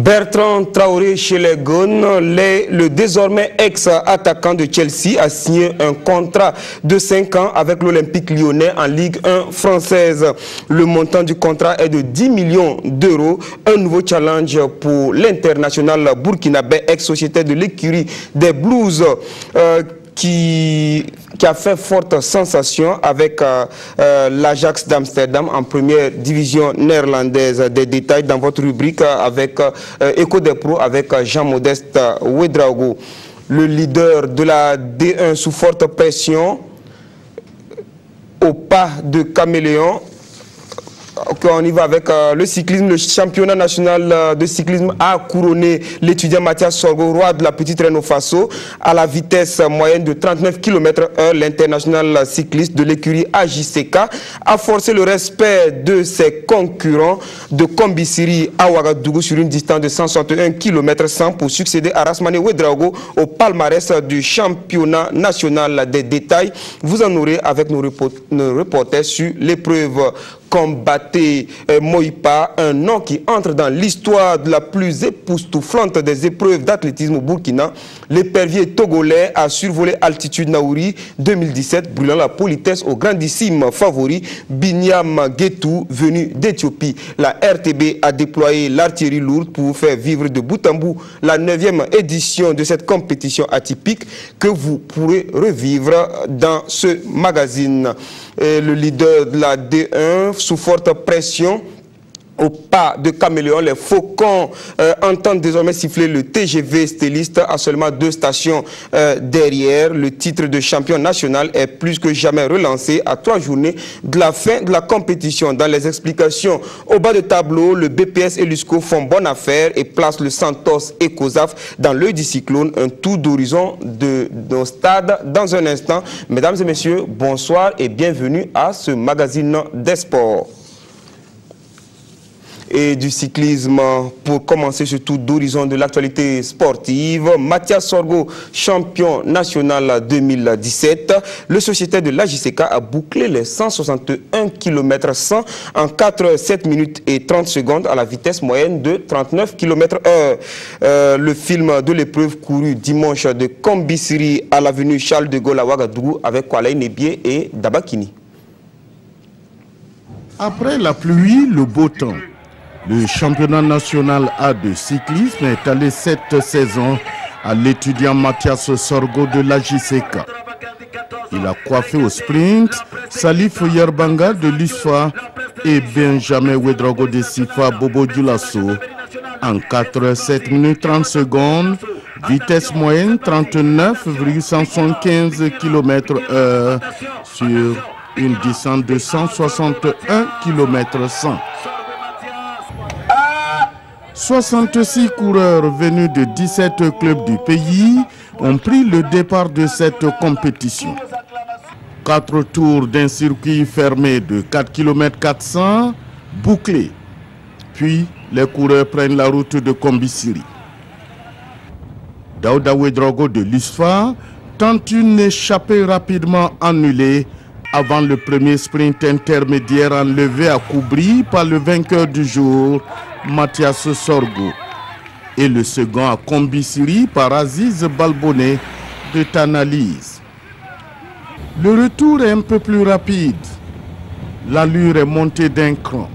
Bertrand Traoré chez les Gones, le désormais ex-attaquant de Chelsea a signé un contrat de 5 ans avec l'Olympique lyonnais en Ligue 1 française. Le montant du contrat est de 10 millions d'euros, un nouveau challenge pour l'international burkinabé, ex-sociétaire de l'écurie des Blues, qui a fait forte sensation avec l'Ajax d'Amsterdam en première division néerlandaise. Des détails dans votre rubrique avec Echo des Pros avec Jean-Modeste Ouedraogo. Le leader de la D1 sous forte pression, au pas de caméléon. Okay, on y va avec le cyclisme. Le championnat national de cyclisme a couronné l'étudiant Mathias Sorgo, roi de la petite Reine au Faso, à la vitesse moyenne de 39 km/h. L'international cycliste de l'écurie AJCK a forcé le respect de ses concurrents de Kombisiri à Ouagadougou sur une distance de 161 km/100 pour succéder à Rasmane Ouedraogo au palmarès du championnat national. Des détails, vous en aurez avec nos reporters sur l'épreuve. Combatté Moïpa, un nom qui entre dans l'histoire de la plus époustouflante des épreuves d'athlétisme au Burkina. L'épervier togolais a survolé altitude Naouri 2017, brûlant la politesse au grandissime favori Binyam Getou, venu d'Éthiopie. La RTB a déployé l'artillerie lourde pour faire vivre de bout en bout la 9e édition de cette compétition atypique que vous pourrez revivre dans ce magazine. Et le leader de la D1 sous forte pression, au pas de caméléon, les Faucons entendent désormais siffler le TGV stéliste à seulement 2 stations derrière. Le titre de champion national est plus que jamais relancé à 3 journées de la fin de la compétition. Dans les explications au bas de tableau, le BPS et l'USCO font bonne affaire et placent le Santos et COSAF dans l'œil du cyclone. Un tour d'horizon de nos stades dans un instant. Mesdames et messieurs, bonsoir et bienvenue à ce magazine des sports. Et du cyclisme, pour commencer ce tour d'horizon de l'actualité sportive, Mathias Sorgo, champion national 2017, le sociétaire de l'AJCK a bouclé les 161 km/100 en 4 7 minutes et 30 secondes à la vitesse moyenne de 39 km/h. Le film de l'épreuve courue dimanche de Kombisiri à l'avenue Charles de Gaulle à Ouagadougou avec Kwalaï Nebié et Dabakini. Après la pluie, le beau temps. Le championnat national A de cyclisme est allé cette saison à l'étudiant Mathias Sorgo de l'AJCK. Il a coiffé au sprint Salif Yerbanga de l'USFA et Benjamin Ouedraogo de Sifa Bobo Dioulasso en 4 7 minutes 30 secondes, vitesse moyenne 39,175 km/h sur une distance de 161 km/100. 66 coureurs venus de 17 clubs du pays ont pris le départ de cette compétition. 4 tours d'un circuit fermé de 4 km 400 bouclés. Puis les coureurs prennent la route de Kombisiri. Daouda Ouedraogo de l'USFA tente une échappée rapidement annulée avant le premier sprint intermédiaire enlevé à Koubri par le vainqueur du jour, Mathias Sorgo, et le second à Kombisiri par Aziz Balboné de Tanalyse. Le retour est un peu plus rapide. L'allure est montée d'un cran.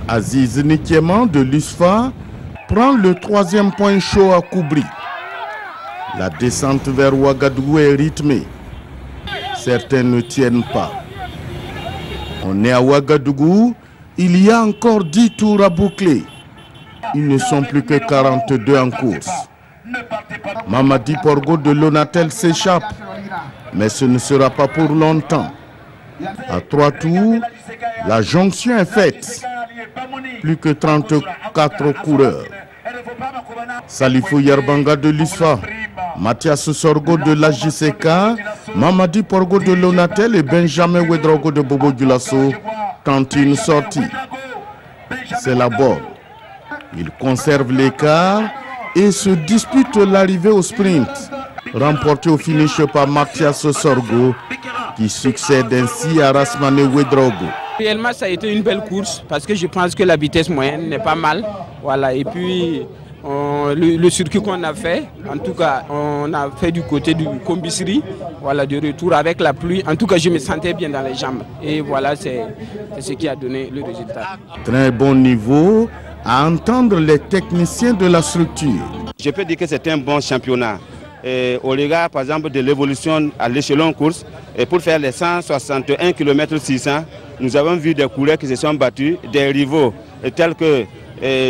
Aziz Nikiéman de l'USFA prend le 3e point chaud à Koubri. La descente vers Ouagadougou est rythmée. Certains ne tiennent pas. On est à Ouagadougou, il y a encore 10 tours à boucler. Ils ne sont plus que 42 en course. Mamadi Porgo de Lonatel s'échappe, mais ce ne sera pas pour longtemps. À 3 tours, la jonction est faite. Plus que 34 coureurs. Salifou Yerbanga de l'USFA, Mathias Sorgo de l'AJCK, Mamadi Porgo de Lonatel et Benjamin Ouedraogo de Bobo Dioulasso tentent une sortie. C'est la bonne. Ils conservent l'écart et se disputent l'arrivée au sprint, remporté au finish par Mathias Sorgo, qui succède ainsi à Rasmane Ouedraogo. Réellement, ça a été une belle course parce que je pense que la vitesse moyenne n'est pas mal. Voilà. Et puis, le circuit qu'on a fait, en tout cas, on a fait du côté du Combisserie, voilà, de retour avec la pluie. En tout cas, je me sentais bien dans les jambes. Et voilà, c'est ce qui a donné le résultat. Très bon niveau à entendre les techniciens de la structure. Je peux dire que c'est un bon championnat. Et au regard, par exemple, de l'évolution à l'échelon course, et pour faire les 161 km 600, nous avons vu des coureurs qui se sont battus, des rivaux tels que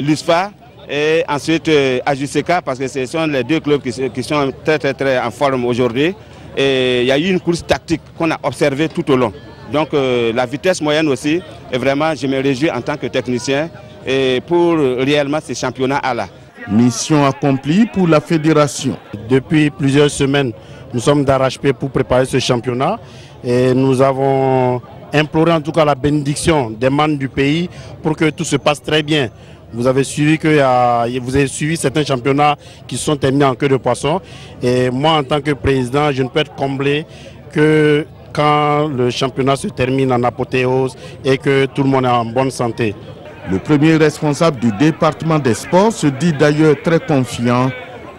l'USFA et ensuite AJCK, parce que ce sont les deux clubs qui sont très en forme aujourd'hui. Et il y a eu une course tactique qu'on a observée tout au long. Donc la vitesse moyenne aussi, et vraiment je me réjouis en tant que technicien et pour réellement ces championnats-là. Mission accomplie pour la fédération. Depuis plusieurs semaines, nous sommes d'arrache-pied pour préparer ce championnat et nous avons imploré en tout cas la bénédiction des membres du pays pour que tout se passe très bien. Vous avez suivi certains championnats qui sont terminés en queue de poisson et moi en tant que président, je ne peux être comblé que quand le championnat se termine en apothéose et que tout le monde est en bonne santé. Le premier responsable du département des sports se dit d'ailleurs très confiant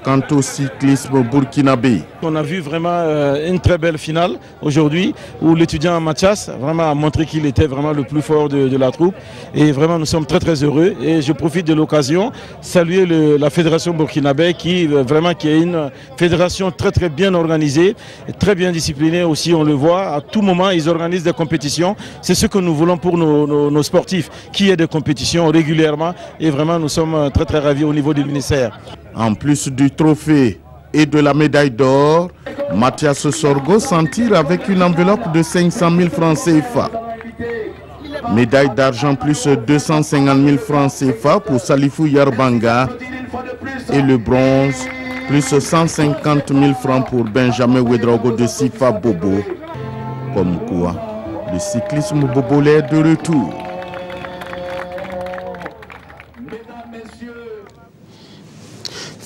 quant au cyclisme burkinabé. On a vu vraiment une très belle finale aujourd'hui où l'étudiant Mathias vraiment a montré qu'il était vraiment le plus fort de la troupe et vraiment nous sommes très heureux et je profite de l'occasion saluer la fédération burkinabé qui est une fédération très bien organisée et très bien disciplinée aussi, on le voit, à tout moment ils organisent des compétitions, c'est ce que nous voulons pour nos sportifs, qu'il y ait des compétitions régulièrement et vraiment nous sommes très ravis au niveau du ministère. En plus du trophée et de la médaille d'or, Mathias Sorgo s'en tire avec une enveloppe de 500 000 francs CFA. Médaille d'argent plus 250 000 francs CFA pour Salifou Yarbanga et le bronze plus 150 000 francs pour Benjamin Ouedraogo de Sifa Bobo. Comme quoi, le cyclisme bobolais est de retour.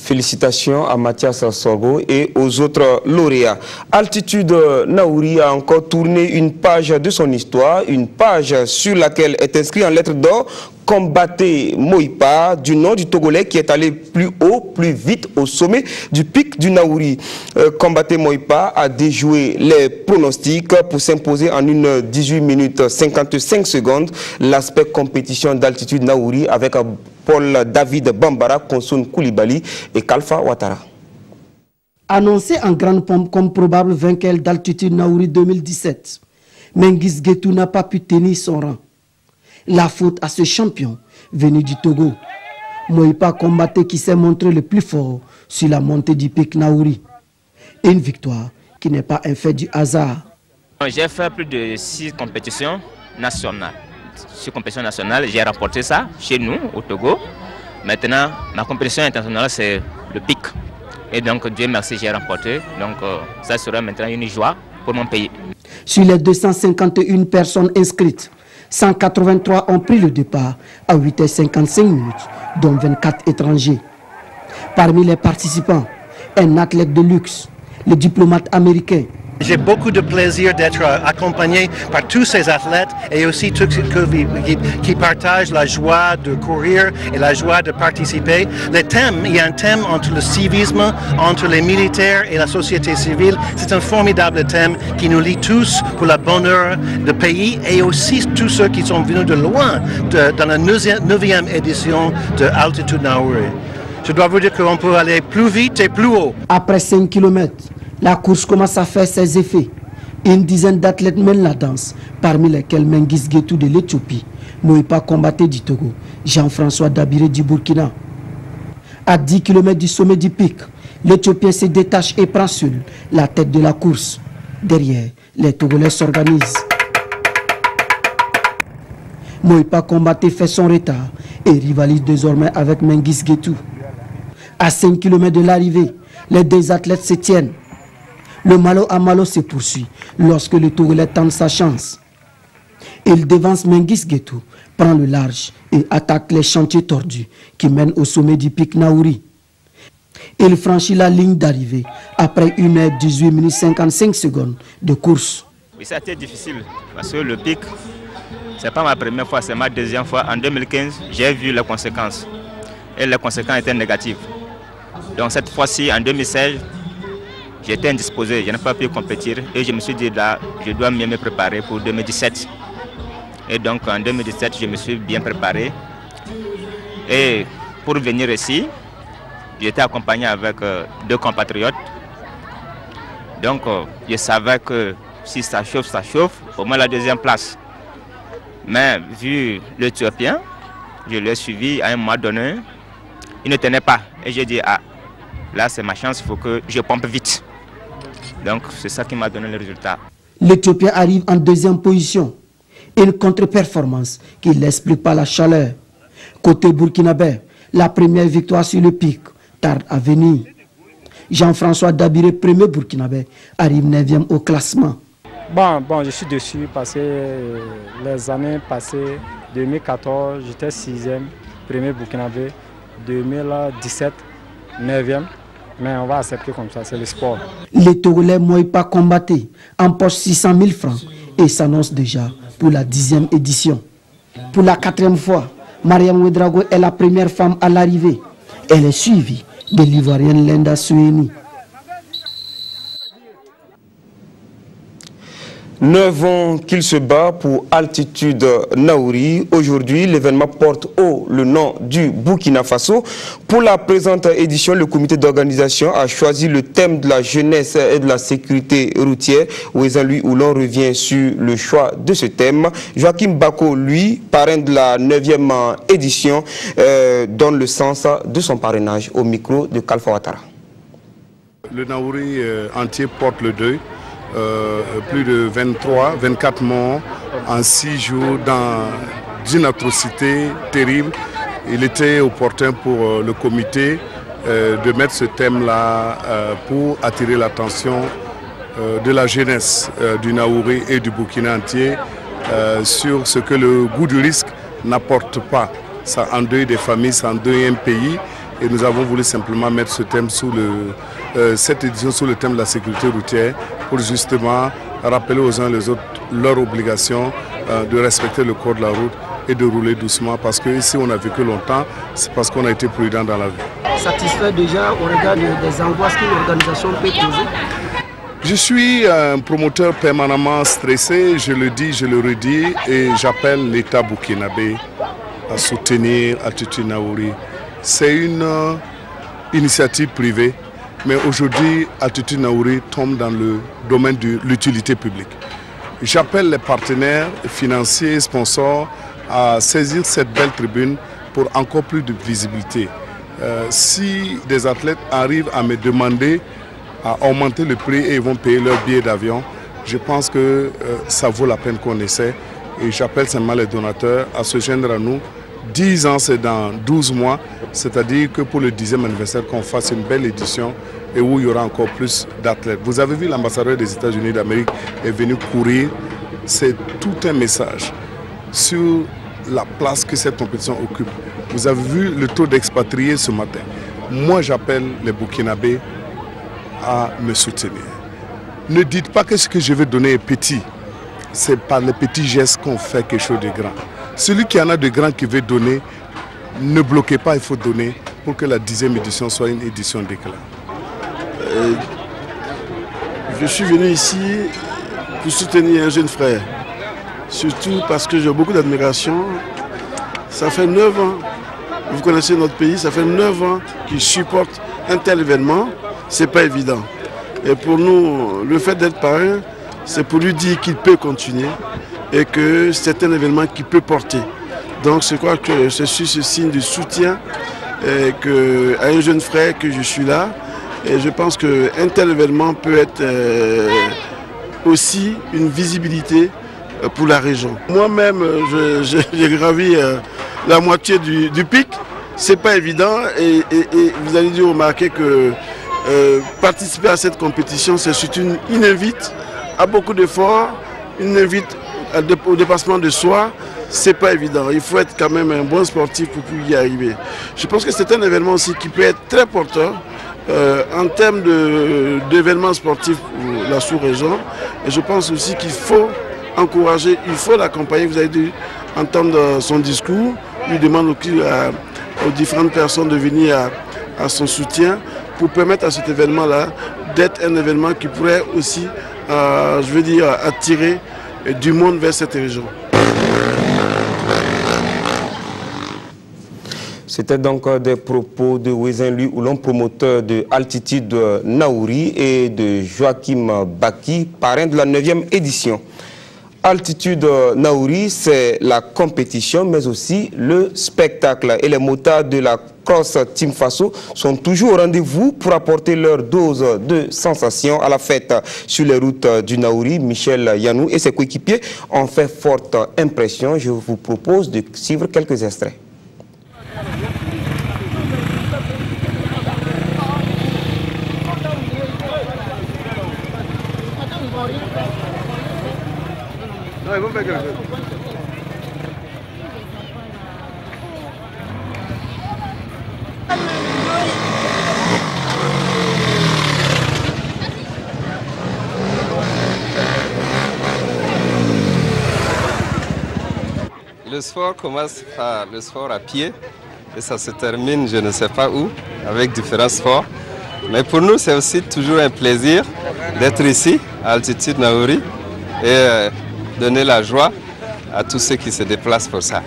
Félicitations à Mathias Sorgo et aux autres lauréats. Altitude Naouri a encore tourné une page de son histoire, une page sur laquelle est inscrit en lettres d'or Combaté Moïpa, du nom du Togolais qui est allé plus haut, plus vite au sommet du pic du Naouri. Combaté Moïpa a déjoué les pronostics pour s'imposer en une 18 minutes 55 secondes. L'aspect compétition d'altitude Naouri avec Paul David Bambara, Konsoun Koulibaly et Kalfa Ouattara. Annoncé en grande pompe comme probable vainqueur d'altitude Naouri 2017, Mengiz Guetou n'a pas pu tenir son rang. La faute à ce champion venu du Togo. Moïpa Combaté qui s'est montré le plus fort sur la montée du pic Naouri. Une victoire qui n'est pas un fait du hasard. J'ai fait plus de 6 compétitions nationales. Sur compétition nationale, j'ai remporté ça chez nous, au Togo. Maintenant, ma compétition internationale, c'est le pic. Et donc, Dieu merci, j'ai remporté. Donc, ça sera maintenant une joie pour mon pays. Sur les 251 personnes inscrites, 183 ont pris le départ à 8h55, dont 24 étrangers. Parmi les participants, un athlète de luxe, le diplomate américain. J'ai beaucoup de plaisir d'être accompagné par tous ces athlètes et aussi tous ceux qui partagent la joie de courir et la joie de participer. Le thème, il y a un thème entre le civisme, entre les militaires et la société civile. C'est un formidable thème qui nous lie tous pour le bonheur du pays et aussi tous ceux qui sont venus de loin dans la 9e édition de Altitude Naouri. Je dois vous dire qu'on peut aller plus vite et plus haut. Après 5 km, la course commence à faire ses effets. Une dizaine d'athlètes mènent la danse, parmi lesquels Mengiz Guetou de l'Éthiopie, Moïpa Combaté du Togo, Jean-François Dabiré du Burkina. À 10 km du sommet du pic, l'Éthiopien se détache et prend seul la tête de la course. Derrière, les Togolais s'organisent. Moïpa Combaté fait son retard et rivalise désormais avec Mengiz Guetou. À 5 km de l'arrivée, les deux athlètes se tiennent. Le malo à malo se poursuit lorsque le Togolais tente sa chance. Il devance Mengiz Guetou, prend le large et attaque les chantiers tordus qui mènent au sommet du pic Naouri. Il franchit la ligne d'arrivée après 1h18 minutes 55 secondes de course. Oui, ça a été difficile parce que le pic, Ce n'est pas ma première fois, c'est ma deuxième fois. En 2015, j'ai vu les conséquences. Et les conséquences étaient négatives. Donc cette fois-ci, en 2016, j'étais indisposé, je n'ai pas pu compétir. Et je me suis dit, là, je dois mieux me préparer pour 2017. Et donc en 2017, je me suis bien préparé. Et pour venir ici, j'étais accompagné avec 2 compatriotes. Donc je savais que si ça chauffe, au moins la deuxième place. Mais vu l'Éthiopien, je l'ai suivi à un moment donné, il ne tenait pas. Et j'ai dit, ah, là c'est ma chance, il faut que je pompe vite. Donc c'est ça qui m'a donné le résultat. L'Éthiopien arrive en deuxième position. Une contre-performance qui l'explique par la chaleur. Côté burkinabé, la première victoire sur le pic tarde à venir. Jean-François Dabiré, premier burkinabé, arrive 9e au classement. Bon, je suis dessus parce que les années passées, 2014, j'étais 6e, premier burkinabé, 2017, 9e. Mais on va accepter comme ça, c'est le sport. Les Togolais Moïpa Combatté empochent 600 000 francs et s'annonce déjà pour la 10e édition. Pour la 4e fois, Mariam Ouedraogo est la première femme à l'arrivée. Elle est suivie de l'Ivoirienne Linda Soueni. 9 ans qu'il se bat pour Altitude Naouri. Aujourd'hui, l'événement porte haut le nom du Burkina Faso. Pour la présente édition, le comité d'organisation a choisi le thème de la jeunesse et de la sécurité routière. Ouezan-Lui Oulon revient sur le choix de ce thème. Joachim Bako, lui, parrain de la 9e édition, donne le sens de son parrainage au micro de Kalfa Ouattara. Le Naouri entier porte le deuil. Plus de 24 morts en 6 jours dans une atrocité terrible. Il était opportun pour le comité de mettre ce thème-là pour attirer l'attention de la jeunesse du Naouri et du Burkina entier sur ce que le goût du risque n'apporte pas. Ça endeuille des familles, ça endeuille un pays. Et nous avons voulu simplement mettre ce thème cette édition sous le thème de la sécurité routière pour justement rappeler aux uns et aux autres leur obligation de respecter le code de la route et de rouler doucement parce que ici on a vécu longtemps, c'est parce qu'on a été prudent dans la vie. Satisfait déjà au regard des angoisses qu'une organisation peut poser? Je suis un promoteur permanemment stressé, je le dis, je le redis et j'appelle l'État burkinabé à soutenir Altitude Naouri. C'est une initiative privée, mais aujourd'hui, Altitude Naouri tombe dans le domaine de l'utilité publique. J'appelle les partenaires financiers et sponsors à saisir cette belle tribune pour encore plus de visibilité. Si des athlètes arrivent à me demander à augmenter le prix et ils vont payer leur billet d'avion, je pense que ça vaut la peine qu'on essaie. Et j'appelle simplement les donateurs à se joindre à nous. 10 ans, c'est dans 12 mois, c'est-à-dire que pour le 10e anniversaire, qu'on fasse une belle édition et où il y aura encore plus d'athlètes. Vous avez vu l'ambassadeur des États-Unis d'Amérique est venu courir. C'est tout un message sur la place que cette compétition occupe. Vous avez vu le taux d'expatriés ce matin. Moi, j'appelle les Burkinabés à me soutenir. Ne dites pas que ce que je vais donner est petit. C'est par les petits gestes qu'on fait quelque chose de grand. Celui qui en a de grand qui veut donner, ne bloquez pas, il faut donner pour que la 10e édition soit une édition d'éclat. Je suis venu ici pour soutenir un jeune frère, surtout parce que j'ai beaucoup d'admiration. Ça fait 9 ans, vous connaissez notre pays, ça fait 9 ans qu'il supporte un tel événement, c'est pas évident. Et pour nous, le fait d'être parrain, c'est pour lui dire qu'il peut continuer et que c'est un événement qui peut porter. Donc je crois que c'est sur ce signe de soutien à un jeune frère que je suis là. Et je pense qu'un tel événement peut être aussi une visibilité pour la région. Moi-même, j'ai gravi la moitié du pic. C'est pas évident et vous allez dû remarquer que participer à cette compétition, c'est surtout une invite à beaucoup d'efforts, une invite au dépassement de soi. C'est pas évident. Il faut être quand même un bon sportif pour y arriver. Je pense que c'est un événement aussi qui peut être très porteur en termes d'événements sportifs pour la sous-région. Et je pense aussi qu'il faut encourager, il faut l'accompagner. Vous avez dû entendre son discours. Il demande aux différentes personnes de venir à son soutien pour permettre à cet événement-là d'être un événement qui pourrait aussi, je veux dire, attirer du monde vers cette région. C'était donc des propos de Wezenlu Oulon, promoteur de Altitude Naouri, et de Joachim Baki, parrain de la 9e édition. Altitude Naouri, c'est la compétition, mais aussi le spectacle. Et les motards de la Cross Team Faso sont toujours au rendez-vous pour apporter leur dose de sensations à la fête. Sur les routes du Naouri, Michel Yanou et ses coéquipiers ont fait forte impression. Je vous propose de suivre quelques extraits. Le sport commence par le sport à pied et ça se termine je ne sais pas où avec différents sports. Mais pour nous c'est aussi toujours un plaisir d'être ici à Altitude Naouri et donner la joie à tous ceux qui se déplacent pour ça.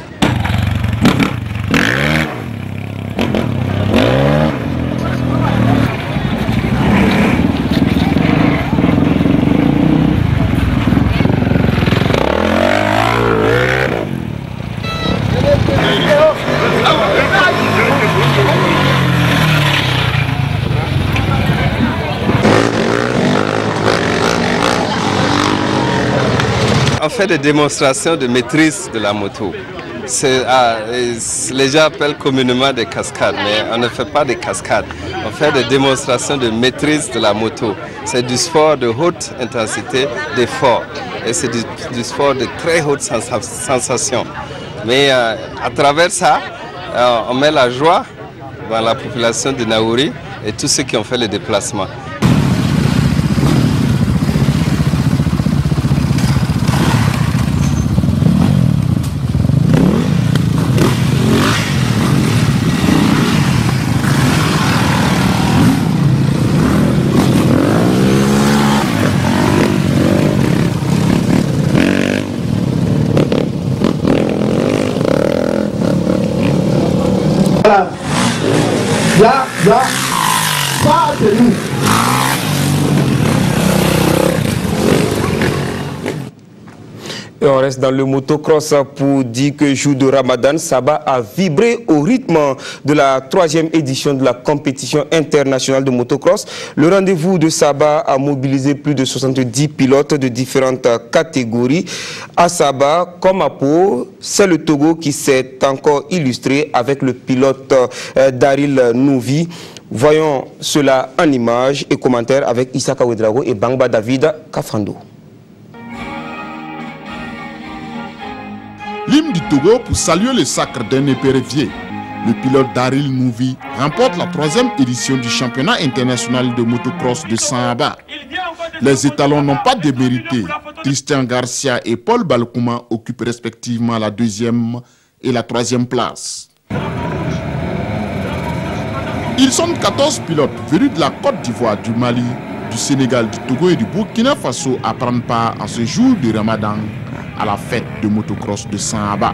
On fait des démonstrations de maîtrise de la moto. Les gens appellent communément des cascades, mais on ne fait pas des cascades. On fait des démonstrations de maîtrise de la moto. C'est du sport de haute intensité d'effort. Et c'est du sport de très haute sensation. Mais à travers ça, on met la joie dans la population de Naouri et tous ceux qui ont fait le déplacement. Là, ça c'est nous. Et on reste dans le motocross pour dire que jour de Ramadan, Saba a vibré au rythme de la 3e édition de la compétition internationale de motocross. Le rendez-vous de Saba a mobilisé plus de 70 pilotes de différentes catégories. À Saba, comme à Pau, c'est le Togo qui s'est encore illustré avec le pilote Daryl Nouvi. Voyons cela en images et commentaires avec Issaka Ouedraogo et Bangba David Kafando. L'hymne du Togo pour saluer le sacre d'un épervier. Le pilote Daryl Nouvi remporte la 3e édition du championnat international de motocross de Samba. Les étalons n'ont pas démérité. Christian Garcia et Paul Balkouma occupent respectivement la 2e et la 3e place. Ils sont 14 pilotes venus de la Côte d'Ivoire, du Mali, du Sénégal, du Togo et du Burkina Faso à prendre part à ce jour de Ramadan à la fête de motocross de Samba.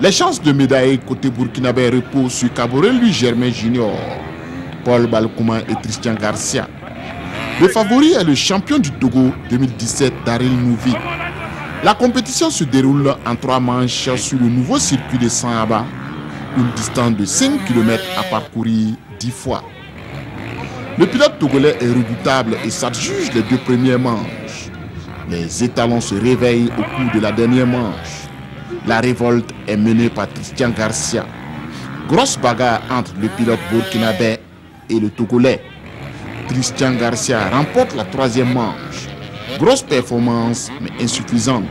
Les chances de médaille côté burkinabé reposent sur Kaboré Louis Germain Junior, Paul Balkouma et Christian Garcia. Le favori est le champion du Togo 2017, Daryl Nouvi. La compétition se déroule en 3 manches sur le nouveau circuit de Samba, une distance de 5 km à parcourir 10 fois. Le pilote togolais est redoutable et s'adjuge les 2 premières manches. Les étalons se réveillent au cours de la dernière manche. La révolte est menée par Christian Garcia. Grosse bagarre entre le pilote burkinabé et le Togolais. Christian Garcia remporte la 3e manche. Grosse performance, mais insuffisante.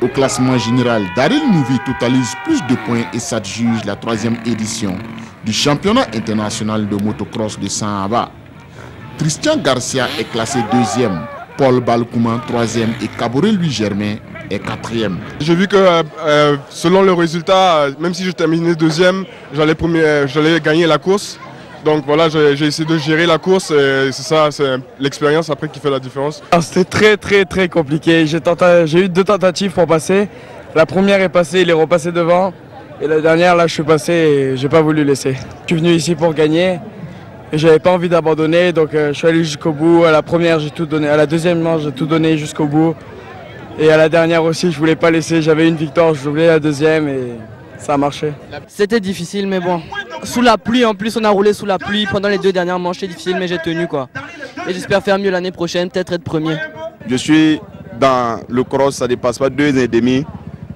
Au classement général, Daryl Nouvi totalise plus de points et s'adjuge la 3e édition du championnat international de motocross de Samba. Christian Garcia est classé 2e Paul Balkouman 3e et Kaboré Louis Germain est 4e. J'ai vu que selon le résultat, même si je terminais 2e, j'allais gagner la course. Donc voilà, j'ai essayé de gérer la course et c'est ça, c'est l'expérience après qui fait la différence. C'était très compliqué. J'ai eu 2 tentatives pour passer. La première est passée, il est repassé devant. Et la dernière, là, je suis passé et j'ai pas voulu laisser. Je suis venu ici pour gagner et j'avais pas envie d'abandonner, donc je suis allé jusqu'au bout. À la première, j'ai tout donné. À la deuxième manche, j'ai tout donné jusqu'au bout. Et à la dernière aussi, je voulais pas laisser. J'avais une victoire, je voulais la deuxième et ça a marché. C'était difficile, mais bon. Sous la pluie, en plus, on a roulé sous la pluie pendant les 2 dernières manches. C'est difficile, mais j'ai tenu, quoi. Et j'espère faire mieux l'année prochaine, peut-être être premier. Je suis dans le cross, ça ne dépasse pas 2 ans et demi.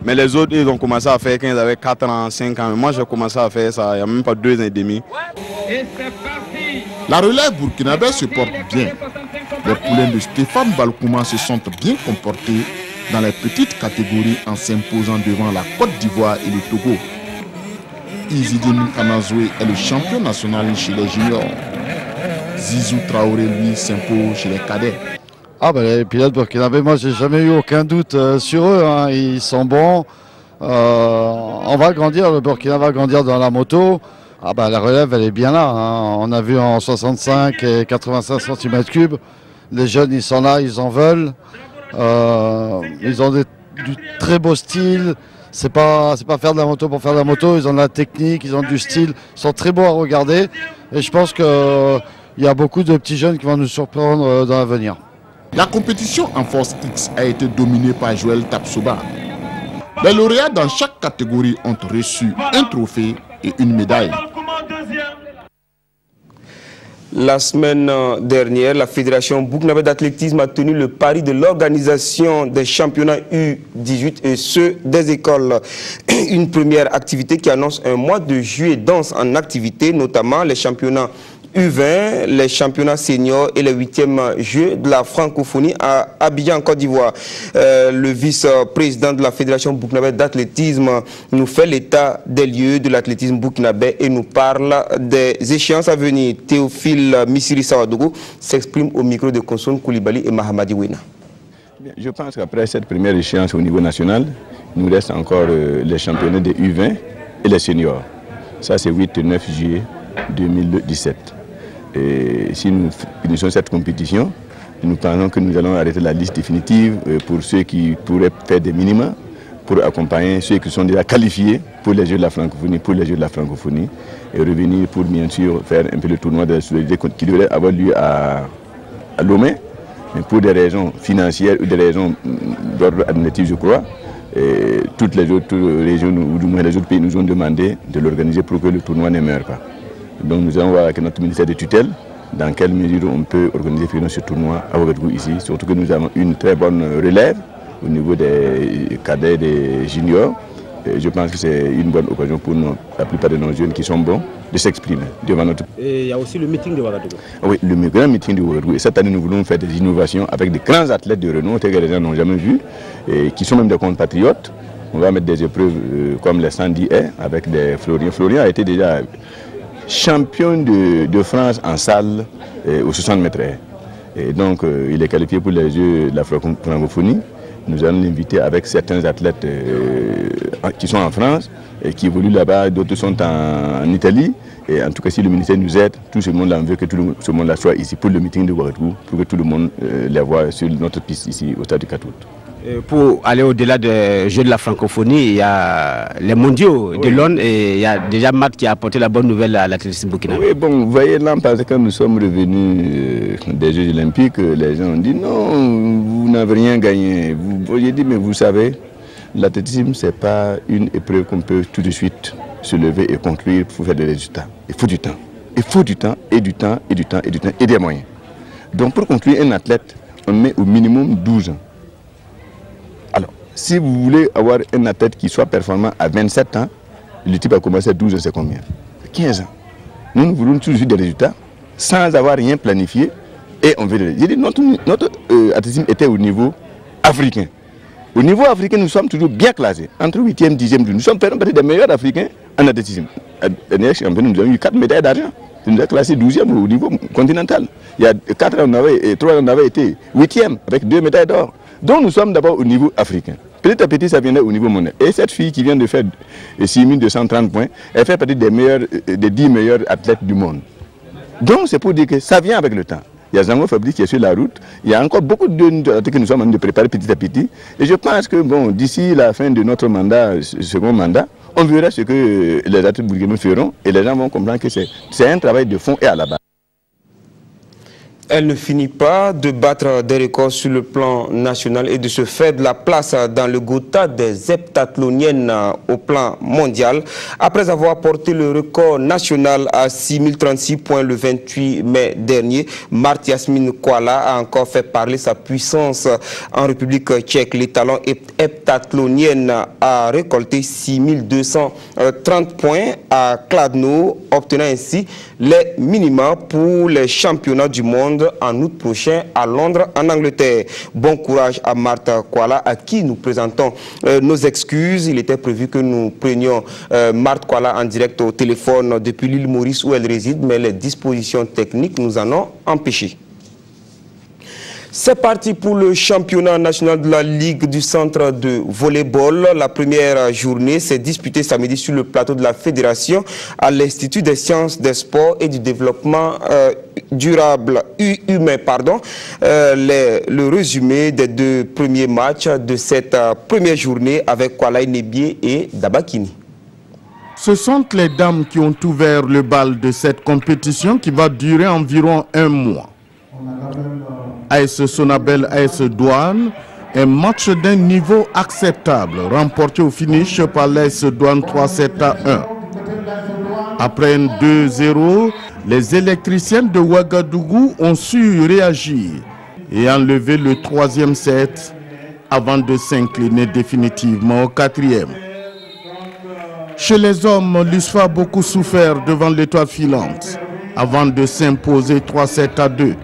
Mais les autres, ils ont commencé à faire quand ils avaient 4 ans, 5 ans. Moi, j'ai commencé à faire ça il n'y a même pas 2 ans et demi. La relève burkinabé se porte bien. Les poulains de Stéphane Balkouman se sont bien comportés dans les petites catégories en s'imposant devant la Côte d'Ivoire et le Togo. Izidine Kanazoué est le champion national chez les juniors. Zizou Traoré, lui, s'impose chez les cadets. Ah ben les pilotes burkinabés, moi j'ai jamais eu aucun doute sur eux, hein. Ils sont bons. On va grandir, le Burkina va grandir dans la moto. Ah ben la relève elle est bien là, hein. On a vu en 65 et 85 cm3. Les jeunes ils sont là, ils en veulent. Ils ont du très beau style. C'est pas faire de la moto pour faire de la moto, ils ont de la technique, ils ont du style, ils sont très beaux à regarder. Et je pense qu'il y a beaucoup de petits jeunes qui vont nous surprendre dans l'avenir. La compétition en Force X a été dominée par Joël Tapsoba. Les lauréats dans chaque catégorie ont reçu un trophée et une médaille. La semaine dernière, la Fédération burkinabé d'athlétisme a tenu le pari de l'organisation des championnats U18 et ceux des écoles. Une première activité qui annonce un mois de juillet dense en activité, notamment les championnats U20, les championnats seniors et les 8e Jeux de la francophonie à Abidjan, en Côte d'Ivoire. Le vice-président de la Fédération burkinabé d'athlétisme nous fait l'état des lieux de l'athlétisme burkinabé et nous parle des échéances à venir. Théophile Missiri Sawadougou s'exprime au micro de Konson Koulibaly et Mahamadi Wena. Je pense qu'après cette première échéance au niveau national, il nous reste encore les championnats des U20 et les seniors. Ça c'est 8 et 9 juillet 2017. Et si nous finissons cette compétition, nous pensons que nous allons arrêter la liste définitive pour ceux qui pourraient faire des minima pour accompagner ceux qui sont déjà qualifiés pour les Jeux de la francophonie, et revenir pour bien sûr faire un peu le tournoi de la solidarité qui devrait avoir lieu à Lomé, mais pour des raisons financières ou des raisons d'ordre administratif je crois. Et toutes les autres régions ou du moins les autres pays nous ont demandé de l'organiser pour que le tournoi ne meure pas. Donc nous allons voir avec notre ministère de tutelle dans quelle mesure on peut organiser ce tournoi à Ouagadougou ici. Surtout que nous avons une très bonne relève au niveau des cadets, des juniors. Et je pense que c'est une bonne occasion pour la plupart de nos jeunes qui sont bons de s'exprimer devant notre... Et il y a aussi le meeting de Ouagadougou. Oui, le grand meeting de Ouagadougou. Et cette année, nous voulons faire des innovations avec des grands athlètes de renom, que les gens n'ont jamais vu, et qui sont même des compatriotes. On va mettre des épreuves comme les 110 haies avec des Florian. Florian a été déjà champion de France en salle aux 60 mètres. Et donc, il est qualifié pour les Jeux de la francophonie. Nous allons l'inviter avec certains athlètes qui sont en France et qui évoluent là-bas, d'autres sont en Italie. Et en tout cas, si le ministère nous aide, tout ce monde-là, on veut que tout ce monde-là soit ici pour le meeting de Ouagadougou, pour que tout le monde les voit sur notre piste ici au stade du 4 août. Pour aller au-delà des Jeux de la francophonie, il y a les mondiaux de Londres et il y a déjà Matt qui a apporté la bonne nouvelle à l'athlétisme burkinabé. Oui, bon, vous voyez là, parce que nous sommes revenus des Jeux olympiques, les gens ont dit non, vous n'avez rien gagné. J'ai dit, mais vous savez, l'athlétisme, ce n'est pas une épreuve qu'on peut tout de suite se lever et conclure pour faire des résultats. Il faut du temps. Il faut du temps, et du temps, et du temps, et du temps, et des moyens. Donc pour conclure un athlète, on met au minimum 12 ans. Alors, si vous voulez avoir un athlète qui soit performant à 27 ans, le type a commencé à 12 ans, c'est combien? 15 ans. Nous voulons toujours des résultats sans avoir rien planifié et on veut. J'ai dit notre athlétisme était au niveau africain. Au niveau africain, nous sommes toujours bien classés. Entre 8e et 10e, nous sommes parmi des meilleurs africains en athlétisme. À l'année championnat, nous avons eu 4 médailles d'argent. nous a classé 12e au niveau continental. Il y a 4 ans, 3 ans, on avait été 8e avec 2 médailles d'or. Donc nous sommes d'abord au niveau africain. Petit à petit, ça viendrait au niveau mondial. Et cette fille qui vient de faire 6230 points, elle fait partie des 10 meilleurs athlètes du monde. Donc c'est pour dire que ça vient avec le temps. Il y a Zango Fabrice qui est sur la route. Il y a encore beaucoup de que nous sommes en train de préparer petit à petit. Et je pense que bon, d'ici la fin de notre mandat, second mandat, on verra ce que les athlètes burkinabés feront et les gens vont comprendre que c'est un travail de fond et à la base. Elle ne finit pas de battre des records sur le plan national et de se faire de la place dans le quota des heptathloniennes au plan mondial. Après avoir porté le record national à 6036 points le 28 mai dernier, Marthe Yasmine Kuala a encore fait parler sa puissance en République tchèque. Les talents heptathloniennes a récolté 6230 points à Kladno, obtenant ainsi les minima pour les championnats du monde en août prochain à Londres, en Angleterre. Bon courage à Marthe Kuala, à qui nous présentons nos excuses. Il était prévu que nous prenions Marthe Kuala en direct au téléphone depuis l'île Maurice où elle réside, mais les dispositions techniques nous en ont empêchés. C'est parti pour le championnat national de la Ligue du centre de volleyball. La première journée s'est disputée samedi sur le plateau de la Fédération à l'Institut des sciences des sports et du développement durable humain. Le résumé des 2 premiers matchs de cette première journée avec Kuala Nebié et Dabakini. Ce sont les dames qui ont ouvert le bal de cette compétition qui va durer environ 1 mois. AS Sonabel, AS Douane, un match d'un niveau acceptable, remporté au finish par l'AS Douane 3-7-1. Après un 2-0, les électriciennes de Ouagadougou ont su réagir et enlever le 3e set avant de s'incliner définitivement au 4e. Chez les hommes, l'USFA a beaucoup souffert devant l'étoile filante avant de s'imposer 3-7-2.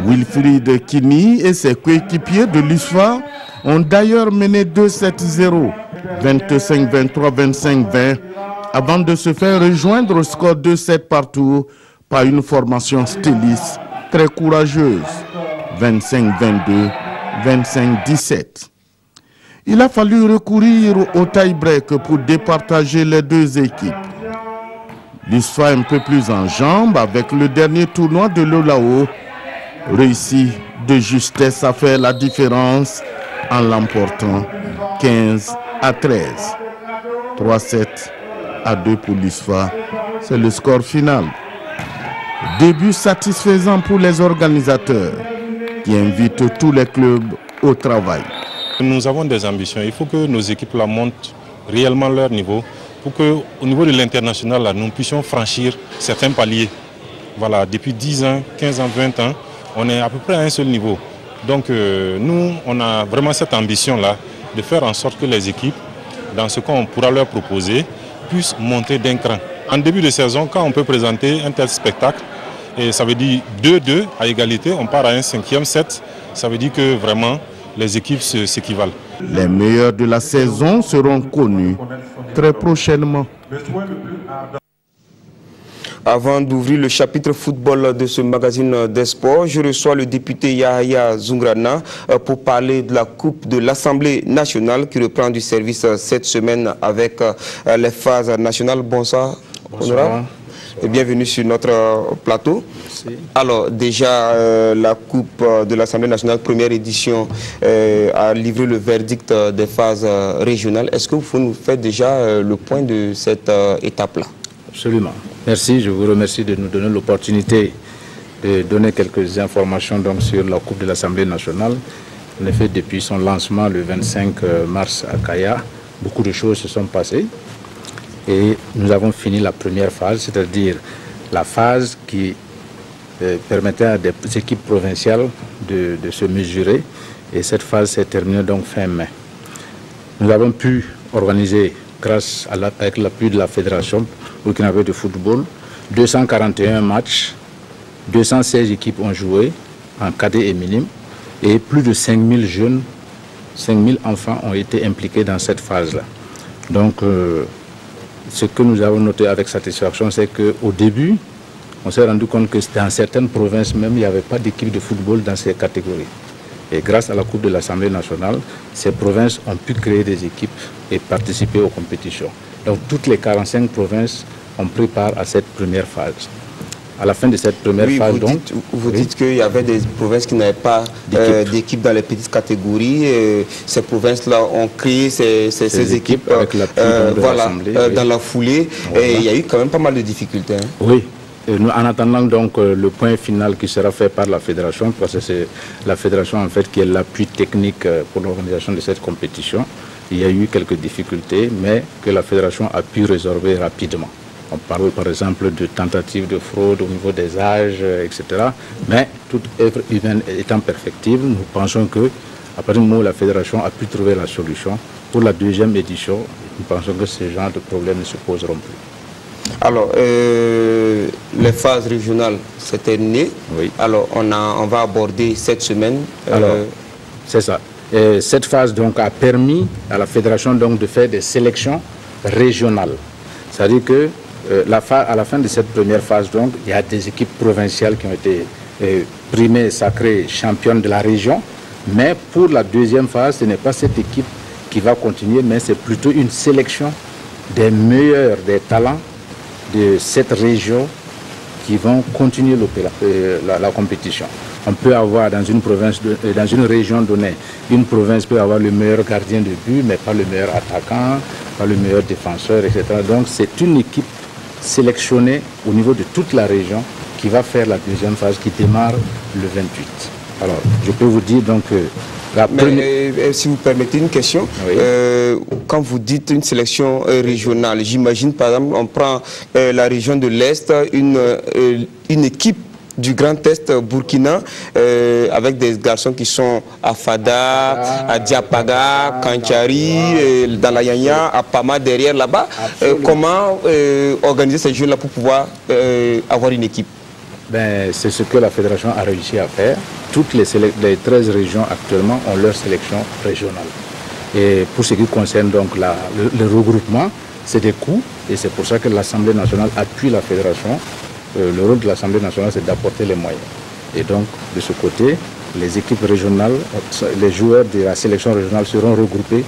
Wilfried Kini et ses coéquipiers de l'USFA ont d'ailleurs mené 2-7-0, 25-23, 25-20, avant de se faire rejoindre au score 2-7 partout par une formation styliste très courageuse, 25-22, 25-17. Il a fallu recourir au tie-break pour départager les 2 équipes. L'USFA un peu plus en jambes avec le dernier tournoi de l'Olao, réussi de justesse à faire la différence en l'emportant 15-13. 3-7 à 2 pour l'USFA, c'est le score final. Début satisfaisant pour les organisateurs qui invitent tous les clubs au travail. Nous avons des ambitions, il faut que nos équipes la montent réellement leur niveau pour qu'au niveau de l'international, nous puissions franchir certains paliers. Voilà, depuis 10 ans, 15 ans, 20 ans, on est à peu près à un seul niveau. Donc nous, on a vraiment cette ambition-là de faire en sorte que les équipes, dans ce qu'on pourra leur proposer, puissent monter d'un cran. En début de saison, quand on peut présenter un tel spectacle, et ça veut dire 2-2 à égalité, on part à un 5e set, ça veut dire que vraiment les équipes s'équivalent. Les meilleurs de la saison seront connus très prochainement. Avant d'ouvrir le chapitre football de ce magazine des sports, je reçois le député Yahya Zungrana pour parler de la Coupe de l'Assemblée nationale qui reprend du service cette semaine avec les phases nationales. Bonsoir, honorable. Et bienvenue sur notre plateau. Merci. Alors déjà, la Coupe de l'Assemblée nationale, première édition, a livré le verdict des phases régionales. Est-ce que vous nous faites déjà le point de cette étape-là? Absolument. Merci, je vous remercie de nous donner l'opportunité de donner quelques informations donc, sur la Coupe de l'Assemblée nationale. En effet, depuis son lancement le 25 mars à Kaya, beaucoup de choses se sont passées. Et nous avons fini la première phase, c'est-à-dire la phase qui permettait à des équipes provinciales de se mesurer. Et cette phase s'est terminée donc fin mai. Nous avons pu organiser, grâce avec l'appui de la Fédération burkinabé de football, 241 matchs, 216 équipes ont joué en cadet et minime, et plus de 5000 jeunes, 5000 enfants ont été impliqués dans cette phase-là. Donc, ce que nous avons noté avec satisfaction, c'est qu'au début, on s'est rendu compte que dans certaines provinces même, il n'y avait pas d'équipe de football dans ces catégories. Et grâce à la Coupe de l'Assemblée nationale, ces provinces ont pu créer des équipes et participer aux compétitions. Donc toutes les 45 provinces ont pris part à cette première phase. À la fin de cette première phase, vous dites qu'il y avait des provinces qui n'avaient pas d'équipe dans les petites catégories. Ces provinces-là ont créé ces équipes dans la foulée. Voilà. Et il y a eu quand même pas mal de difficultés. Hein. Oui. Nous, en attendant donc le point final qui sera fait par la fédération, parce que c'est la fédération en fait qui est l'appui technique pour l'organisation de cette compétition, il y a eu quelques difficultés, mais que la fédération a pu résorber rapidement. On parle par exemple de tentatives de fraude au niveau des âges, etc. Mais toute œuvre humaine étant perfectible, nous pensons que à partir du moment où la fédération a pu trouver la solution, pour la deuxième édition, nous pensons que ce genre de problèmes ne se poseront plus. Alors, les phases régionales, c'est terminé. Oui. Alors, on va aborder cette semaine. C'est ça. Cette phase donc a permis à la fédération donc de faire des sélections régionales. C'est-à-dire que à la fin de cette première phase, donc, il y a des équipes provinciales qui ont été primées, sacrées, championnes de la région. Mais pour la deuxième phase, ce n'est pas cette équipe qui va continuer, mais c'est plutôt une sélection des meilleurs, des talents de cette région qui vont continuer la compétition. On peut avoir dans une province, dans une région donnée, une province peut avoir le meilleur gardien de but, mais pas le meilleur attaquant, pas le meilleur défenseur, etc. Donc c'est une équipe sélectionnée au niveau de toute la région qui va faire la deuxième phase qui démarre le 28. Alors, je peux vous dire donc si vous permettez une question, oui. Quand vous dites une sélection régionale, j'imagine par exemple on prend la région de l'Est, une équipe du Grand Est Burkina avec des garçons qui sont à Fada, à Diapaga, Kanchari, dans la Yanya, à Pama derrière là-bas. Comment organiser ces jeux-là pour pouvoir avoir une équipe? C'est ce que la fédération a réussi à faire. Toutes les 13 régions actuellement ont leur sélection régionale. Et pour ce qui concerne donc le regroupement, c'est des coûts et c'est pour ça que l'Assemblée nationale appuie la fédération. Le rôle de l'Assemblée nationale, c'est d'apporter les moyens. Et donc, de ce côté, les équipes régionales, les joueurs de la sélection régionale seront regroupés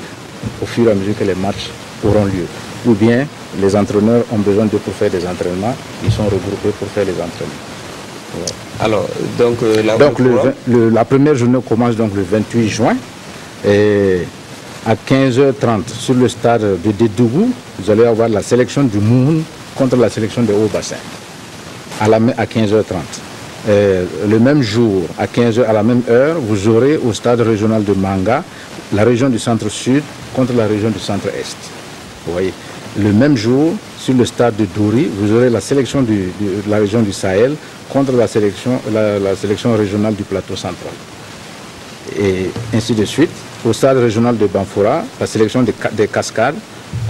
au fur et à mesure que les matchs auront lieu. Ou bien, les entraîneurs ont besoin d'eux pour faire des entraînements, ils sont regroupés pour faire les entraînements. Ouais. Alors, donc, la première journée commence donc le 28 juin. Et à 15h30, sur le stade de Dédougou, vous allez avoir la sélection du Moun contre la sélection de Haut-Bassin. À 15h30. Le même jour, à 15h, à la même heure, vous aurez au stade régional de Manga, la région du centre-sud contre la région du centre-est. Vous voyez. Le même jour, sur le stade de Douri, vous aurez la sélection de la région du Sahel contre la sélection régionale du plateau central. Et ainsi de suite. Au stade régional de Banfoura, la sélection des Cascades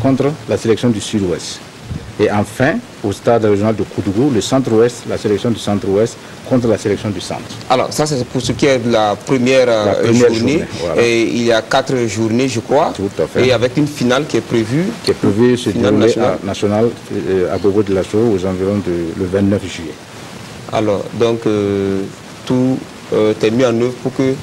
contre la sélection du sud-ouest. Et enfin, au stade régional de Koudougou, le centre-ouest, la sélection du centre-ouest contre la sélection du centre. Alors, ça c'est pour ce qui est de la première journée. Voilà. Et il y a 4 journées, je crois. Tout à fait. Et avec une finale qui est prévue. Qui est prévue se dérouler nationale à Bobo de la Chaux aux environs le 29 juillet. Alors, donc, tout est mis en œuvre pour que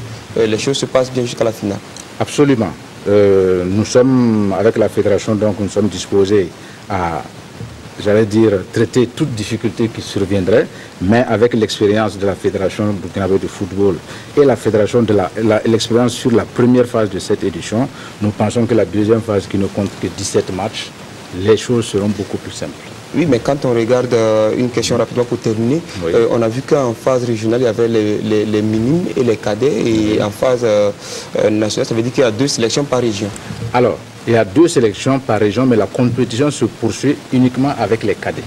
les choses se passent bien jusqu'à la finale. Absolument. Nous sommes, avec la fédération, donc nous sommes disposés à, j'allais dire, traiter toute difficulté qui surviendrait, mais avec l'expérience de la Fédération burkinabé de football et la Fédération de l'expérience sur la première phase de cette édition, nous pensons que la deuxième phase qui ne compte que 17 matchs, les choses seront beaucoup plus simples. Oui, mais quand on regarde une question rapidement pour terminer, oui. On a vu qu'en phase régionale, il y avait les minimes et les cadets, et en phase nationale, ça veut dire qu'il y a 2 sélections par région. Alors, il y a 2 sélections par région, mais la compétition se poursuit uniquement avec les cadets.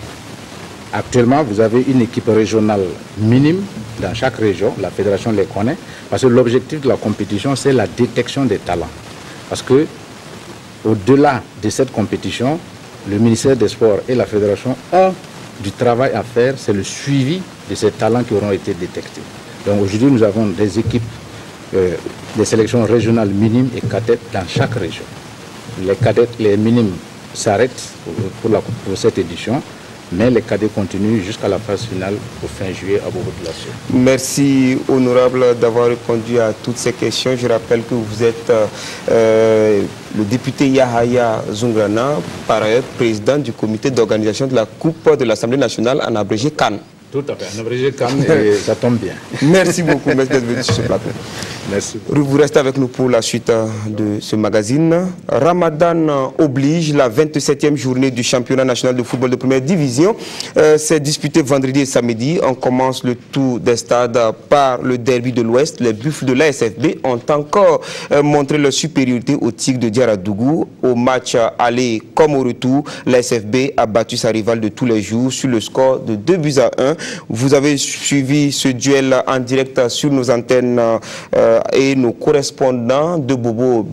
Actuellement, vous avez une équipe régionale minime dans chaque région, la fédération les connaît, parce que l'objectif de la compétition, c'est la détection des talents. Parce que, au-delà de cette compétition, le ministère des Sports et la fédération ont du travail à faire, c'est le suivi de ces talents qui auront été détectés. Donc aujourd'hui, nous avons des équipes, des sélections régionales minimes et cadettes dans chaque région. Les cadettes, les minimes s'arrête pour cette édition. Mais les cadets continuent jusqu'à la phase finale au fin juillet à Bobo-Dioulasso. Merci, honorable, d'avoir répondu à toutes ces questions. Je rappelle que vous êtes le député Yahaya Zoungrana, par ailleurs président du comité d'organisation de la Coupe de l'Assemblée nationale, en abrégé CAN. Tout à fait, en abrégé CAN, et ça tombe bien. Merci beaucoup, merci d'être venu sur ce plateau. Merci. Vous restez avec nous pour la suite de ce magazine. Ramadan oblige, la 27e journée du championnat national de football de première division. C'est disputé vendredi et samedi. On commence le tour des stades par le derby de l'Ouest. Les Buffles de l'ASFB ont encore montré leur supériorité au Tigre de Diaradougou. Au match aller comme au retour, l'ASFB a battu sa rivale de tous les jours sur le score de 2-1. Vous avez suivi ce duel en direct sur nos antennes et nos correspondants de Bobo,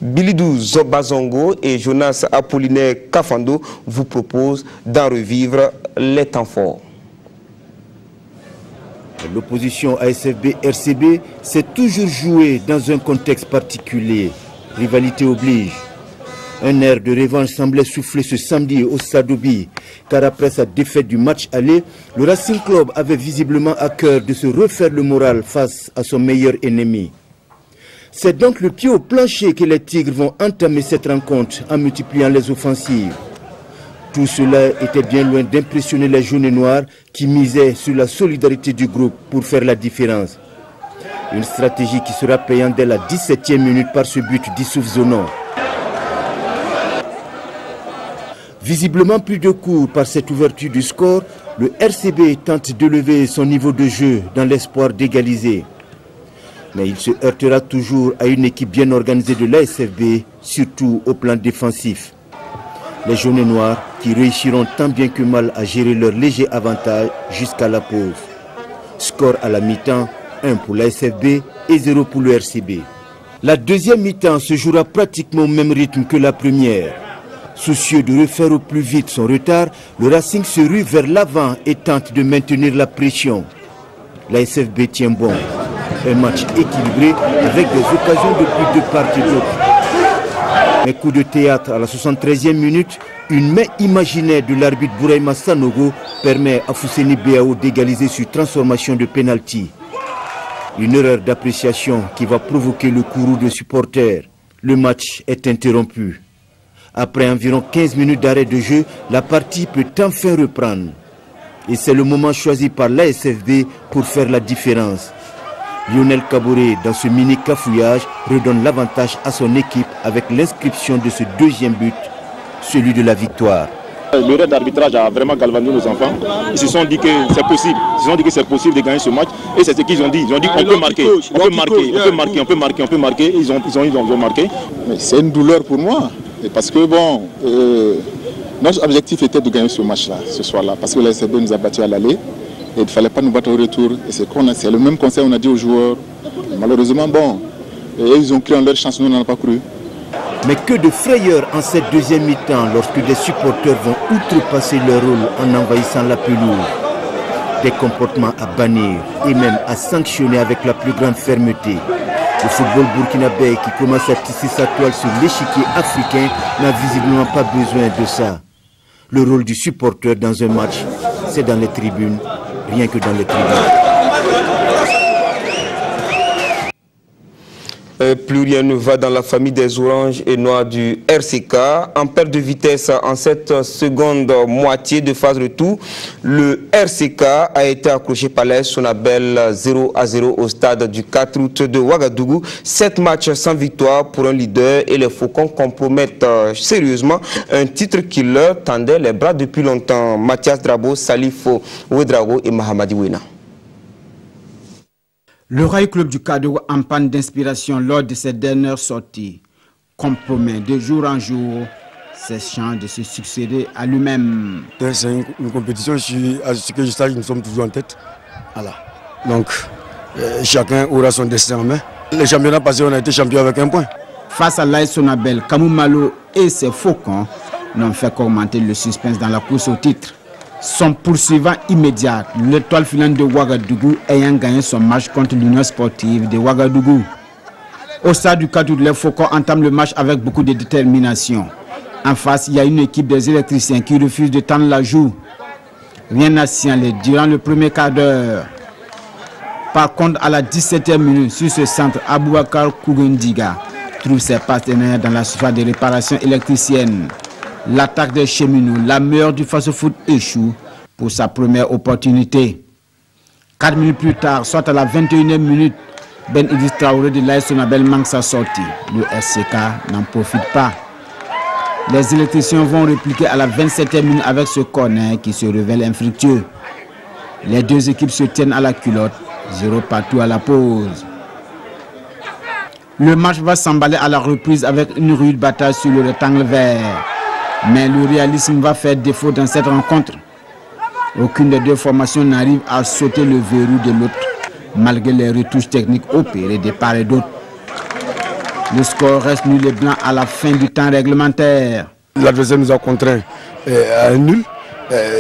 Bilidou Zobazongo et Jonas Apollinaire Kafando vous proposent d'en revivre les temps forts. L'opposition ASFB-RCB s'est toujours jouée dans un contexte particulier. Rivalité oblige. Un air de revanche semblait souffler ce samedi au Stade Obi, car après sa défaite du match aller, le Racing Club avait visiblement à cœur de se refaire le moral face à son meilleur ennemi. C'est donc le pied au plancher que les Tigres vont entamer cette rencontre en multipliant les offensives. Tout cela était bien loin d'impressionner les jaunes et noirs qui misaient sur la solidarité du groupe pour faire la différence. Une stratégie qui sera payante dès la 17e minute par ce but d'Issouf Zonon. Visiblement plus de coups par cette ouverture du score, le RCB tente de lever son niveau de jeu dans l'espoir d'égaliser. Mais il se heurtera toujours à une équipe bien organisée de l'ASFB, surtout au plan défensif. Les jaunes et noirs qui réussiront tant bien que mal à gérer leur léger avantage jusqu'à la pause. Score à la mi-temps, 1 pour l'ASFB et 0 pour le RCB. La deuxième mi-temps se jouera pratiquement au même rythme que la première. Soucieux de refaire au plus vite son retard, le Racing se rue vers l'avant et tente de maintenir la pression. La SFB tient bon. Un match équilibré avec des occasions de plus de part et d'autre. Mais coup de théâtre à la 73e minute, une main imaginaire de l'arbitre Bouraïma Sanogo permet à Fousseni Béao d'égaliser sur transformation de pénalty. Une erreur d'appréciation qui va provoquer le courroux de supporters. Le match est interrompu. Après environ 15 minutes d'arrêt de jeu, la partie peut enfin reprendre. Et c'est le moment choisi par l'ASFB pour faire la différence. Lionel Kaboré, dans ce mini cafouillage, redonne l'avantage à son équipe avec l'inscription de ce deuxième but, celui de la victoire. Le raid d'arbitrage a vraiment galvanisé nos enfants. Ils se sont dit que c'est possible. Ils se sont dit que c'est possible de gagner ce match. Et c'est ce qu'ils ont dit. Ils ont dit qu'on peut marquer. On peut marquer. Ils ont marqué. C'est une douleur pour moi. Parce que bon, notre objectif était de gagner ce match-là, ce soir-là. Parce que la SCB nous a battus à l'aller. Et il ne fallait pas nous battre au retour. Et c'est le même conseil qu'on a dit aux joueurs. Malheureusement, bon, ils ont cru en leur chance, nous n'en avons pas cru. Mais que de frayeur en cette deuxième mi-temps lorsque des supporters vont outrepasser leur rôle en envahissant la pelouse. Des comportements à bannir et même à sanctionner avec la plus grande fermeté. Le football burkinabé qui commence à tisser sa toile sur l'échiquier africain n'a visiblement pas besoin de ça. Le rôle du supporter dans un match, c'est dans les tribunes, rien que dans les tribunes. Plus rien ne va dans la famille des oranges et noirs du RCK. En perte de vitesse en cette seconde moitié de phase retour, le RCK a été accroché par l'AS Sonabel 0-0 au stade du 4 août de Ouagadougou. 7 matchs sans victoire pour un leader et les Faucons compromettent sérieusement un titre qui leur tendait les bras depuis longtemps. Mathias Drabo, Salif Ouedrago et Mahamadi Wena. Le Rail Club du Cadeau, en panne d'inspiration lors de ses dernières sorties, compromet de jour en jour ses chances de se succéder à lui-même. C'est une compétition, à ce que je sache, nous sommes toujours en tête. Voilà. Donc, chacun aura son destin en main. Les championnats passés, on a été champion avec un point. Face à l'AS Sonabel, Kamou Malo et ses Faucons n'ont fait qu'augmenter le suspense dans la course au titre. Son poursuivant immédiat, l'étoile filante de Ouagadougou ayant gagné son match contre l'Union sportive de Ouagadougou. Au stade du Cadour, les Faucons entament le match avec beaucoup de détermination. En face, il y a une équipe des électriciens qui refuse de tendre la joue. Rien n'a signalé durant le premier quart d'heure. Par contre, à la 17e minute, sur ce centre, Aboubakar Kougendiga trouve ses partenaires dans la surface de réparation électricienne. L'attaque des cheminots, la meilleure du face-foot, échoue pour sa première opportunité. 4 minutes plus tard, soit à la 21e minute, Ben Idriss Traoré de l'AS Sonabel manque sa sortie. Le SCK n'en profite pas. Les électriciens vont répliquer à la 27e minute avec ce corner qui se révèle infructueux. Les deux équipes se tiennent à la culotte, 0 partout à la pause. Le match va s'emballer à la reprise avec une rude bataille sur le rectangle vert. Mais le réalisme va faire défaut dans cette rencontre. Aucune des deux formations n'arrive à sauter le verrou de l'autre, malgré les retouches techniques opérées de part et d'autre. Le score reste nul et blanc à la fin du temps réglementaire. L'adversaire nous a contraints à un nul.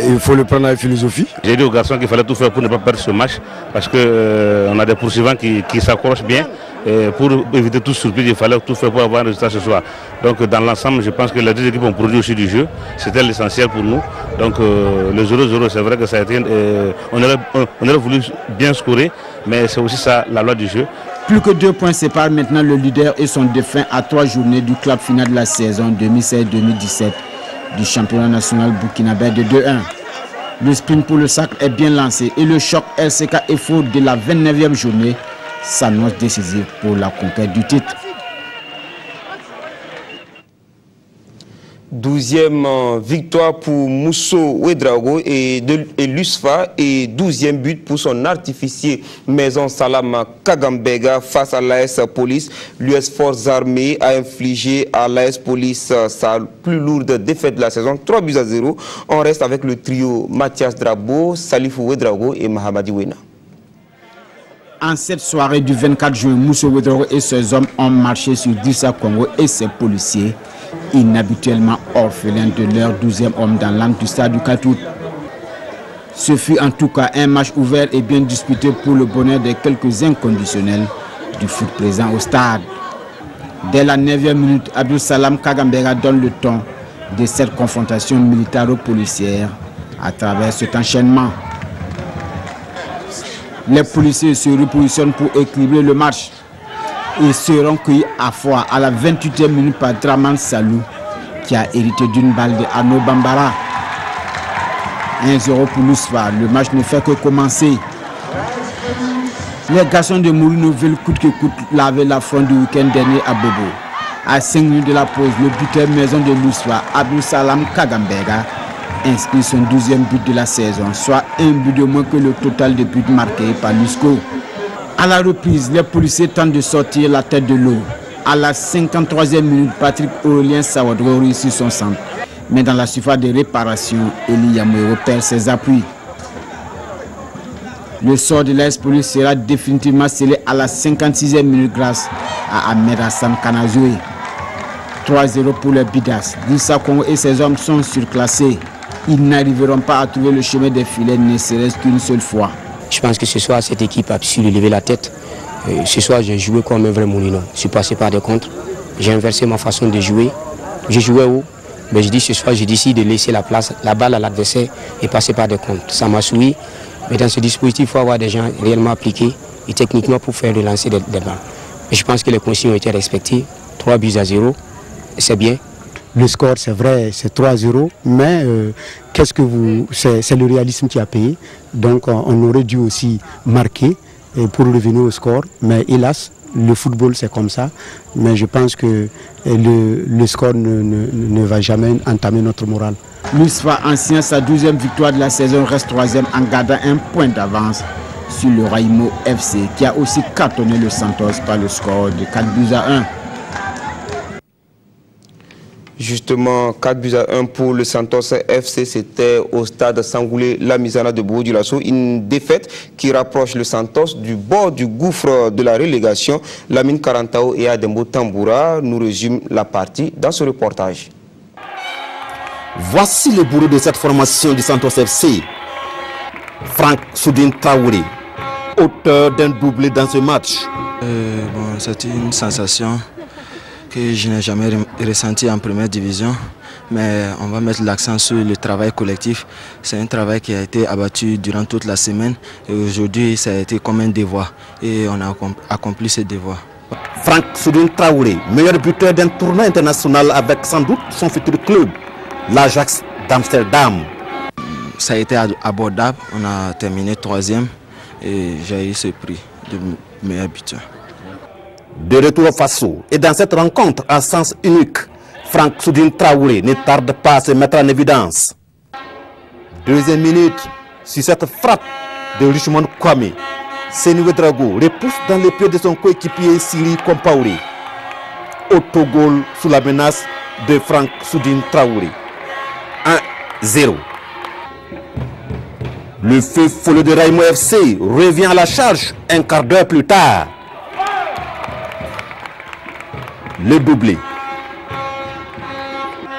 Il faut le prendre avec philosophie. J'ai dit aux garçons qu'il fallait tout faire pour ne pas perdre ce match parce qu'on a des poursuivants qui s'accrochent bien. Et pour éviter toute surprise, il fallait tout faire pour avoir un résultat ce soir. Donc dans l'ensemble, je pense que les deux équipes ont produit aussi du jeu. C'était l'essentiel pour nous. Donc le 0-0, c'est vrai que ça a été... on aurait voulu bien scorer, mais c'est aussi ça la loi du jeu. Plus que 2 points séparent maintenant le leader et son défunt à 3 journées du club final de la saison 2016-2017 du championnat national burkinabé de 2-1. Le sprint pour le sacre est bien lancé et le choc LCK EFO de la 29e journée s'annonce décisif pour la conquête du titre. 12e victoire pour Mousso Ouedraogo et l'USFA et 12e but pour son artificier Maison Salam Kagambega face à l'AS Police. L'US Forces Armées a infligé à l'AS Police sa plus lourde défaite de la saison, 3-0. On reste avec le trio Mathias Drabo, Salifou Ouedraogo et Mahamadi Wena. En cette soirée du 24 juin, Mousso Ouedraogo et ses hommes ont marché sur Dirsa Congo et ses policiers, inhabituellement orphelins de leur 12e homme dans l'angle du stade du 4 août. Ce fut en tout cas un match ouvert et bien disputé pour le bonheur des quelques inconditionnels du foot présent au stade. Dès la 9e minute, Abdul Salam Kagambega donne le ton de cette confrontation militaro-policière à travers cet enchaînement. Les policiers se repositionnent pour équilibrer le match. Ils seront cueillis à froid à la 28e minute par Draman Salou qui a hérité d'une balle de Arnaud Bambara. 1-0 pour l'USFA. Le match ne fait que commencer. Les garçons de Mourinho veulent coûte que coûte laver l'affront du week-end dernier à Bobo. À 5 minutes de la pause, le buteur maison de l'USFA, Abdul Salam Kagambega, inscrit son 12e but de la saison, soit un but de moins que le total de buts marqués par l'USCO. À la reprise, les policiers tentent de sortir la tête de l'eau. À la 53e minute, Patrick Aurélien Sawadro réussit son centre. Mais dans la surface de réparation, Eli Yamoué perd ses appuis. Le sort de l'AS Police sera définitivement scellé à la 56e minute grâce à Ahmed Hassan Kanazoué. 3-0 pour les Bidas. Dirsa Congo et ses hommes sont surclassés. Ils n'arriveront pas à trouver le chemin des filets, ne serait-ce qu'une seule fois. Je pense que ce soir, cette équipe a su lever la tête. Ce soir, j'ai joué comme un vrai Mourinho. Je suis passé par des contres. J'ai inversé ma façon de jouer. J'ai joué haut. Mais je dis ce soir, j'ai décidé de laisser la balle à l'adversaire et passer par des contres. Ça m'a souri. Mais dans ce dispositif, il faut avoir des gens réellement appliqués et techniquement pour faire le lancer des balles. Et je pense que les consignes ont été respectées. 3-0. C'est bien. Le score, c'est vrai, c'est 3-0, mais c'est le réalisme qui a payé. Donc on aurait dû aussi marquer pour revenir au score. Mais hélas, le football, c'est comme ça. Mais je pense que le score ne va jamais entamer notre morale. L'USFA, ancien sa 12e victoire de la saison, reste 3e en gardant un point d'avance sur le Raimo FC, qui a aussi cartonné le Santos par le score de 4-1. Justement, 4-1 pour le Santos FC, c'était au stade Sangoulé Lamizana de Bourg-du-Lasso. Une défaite qui rapproche le Santos du bord du gouffre de la relégation. Lamine Karantao et Adembo Tamboura nous résument la partie dans ce reportage. Voici le bourreau de cette formation du Santos FC. Franck Soudine Traoré, auteur d'un doublé dans ce match. C'est une sensation que je n'ai jamais ressentie en première division, mais on va mettre l'accent sur le travail collectif. C'est un travail qui a été abattu durant toute la semaine et aujourd'hui ça a été comme un devoir et on a accompli ce devoir. Franck Soudine Traoré, meilleur buteur d'un tournoi international avec sans doute son futur club, l'Ajax d'Amsterdam. Ça a été abordable, on a terminé 3e et j'ai eu ce prix de meilleur buteur. De retour au Faso et dans cette rencontre à sens unique, Franck Soudine Traoré ne tarde pas à se mettre en évidence. Deuxième minute, sur cette frappe de Richmond Kwame, Seny Ouedraogo repousse dans les pieds de son coéquipier Siri Compaoré. Autogol sous la menace de Franck Soudine Traoré. 1-0. Le feu follet de Raimo FC revient à la charge un quart d'heure plus tard. Le doublé.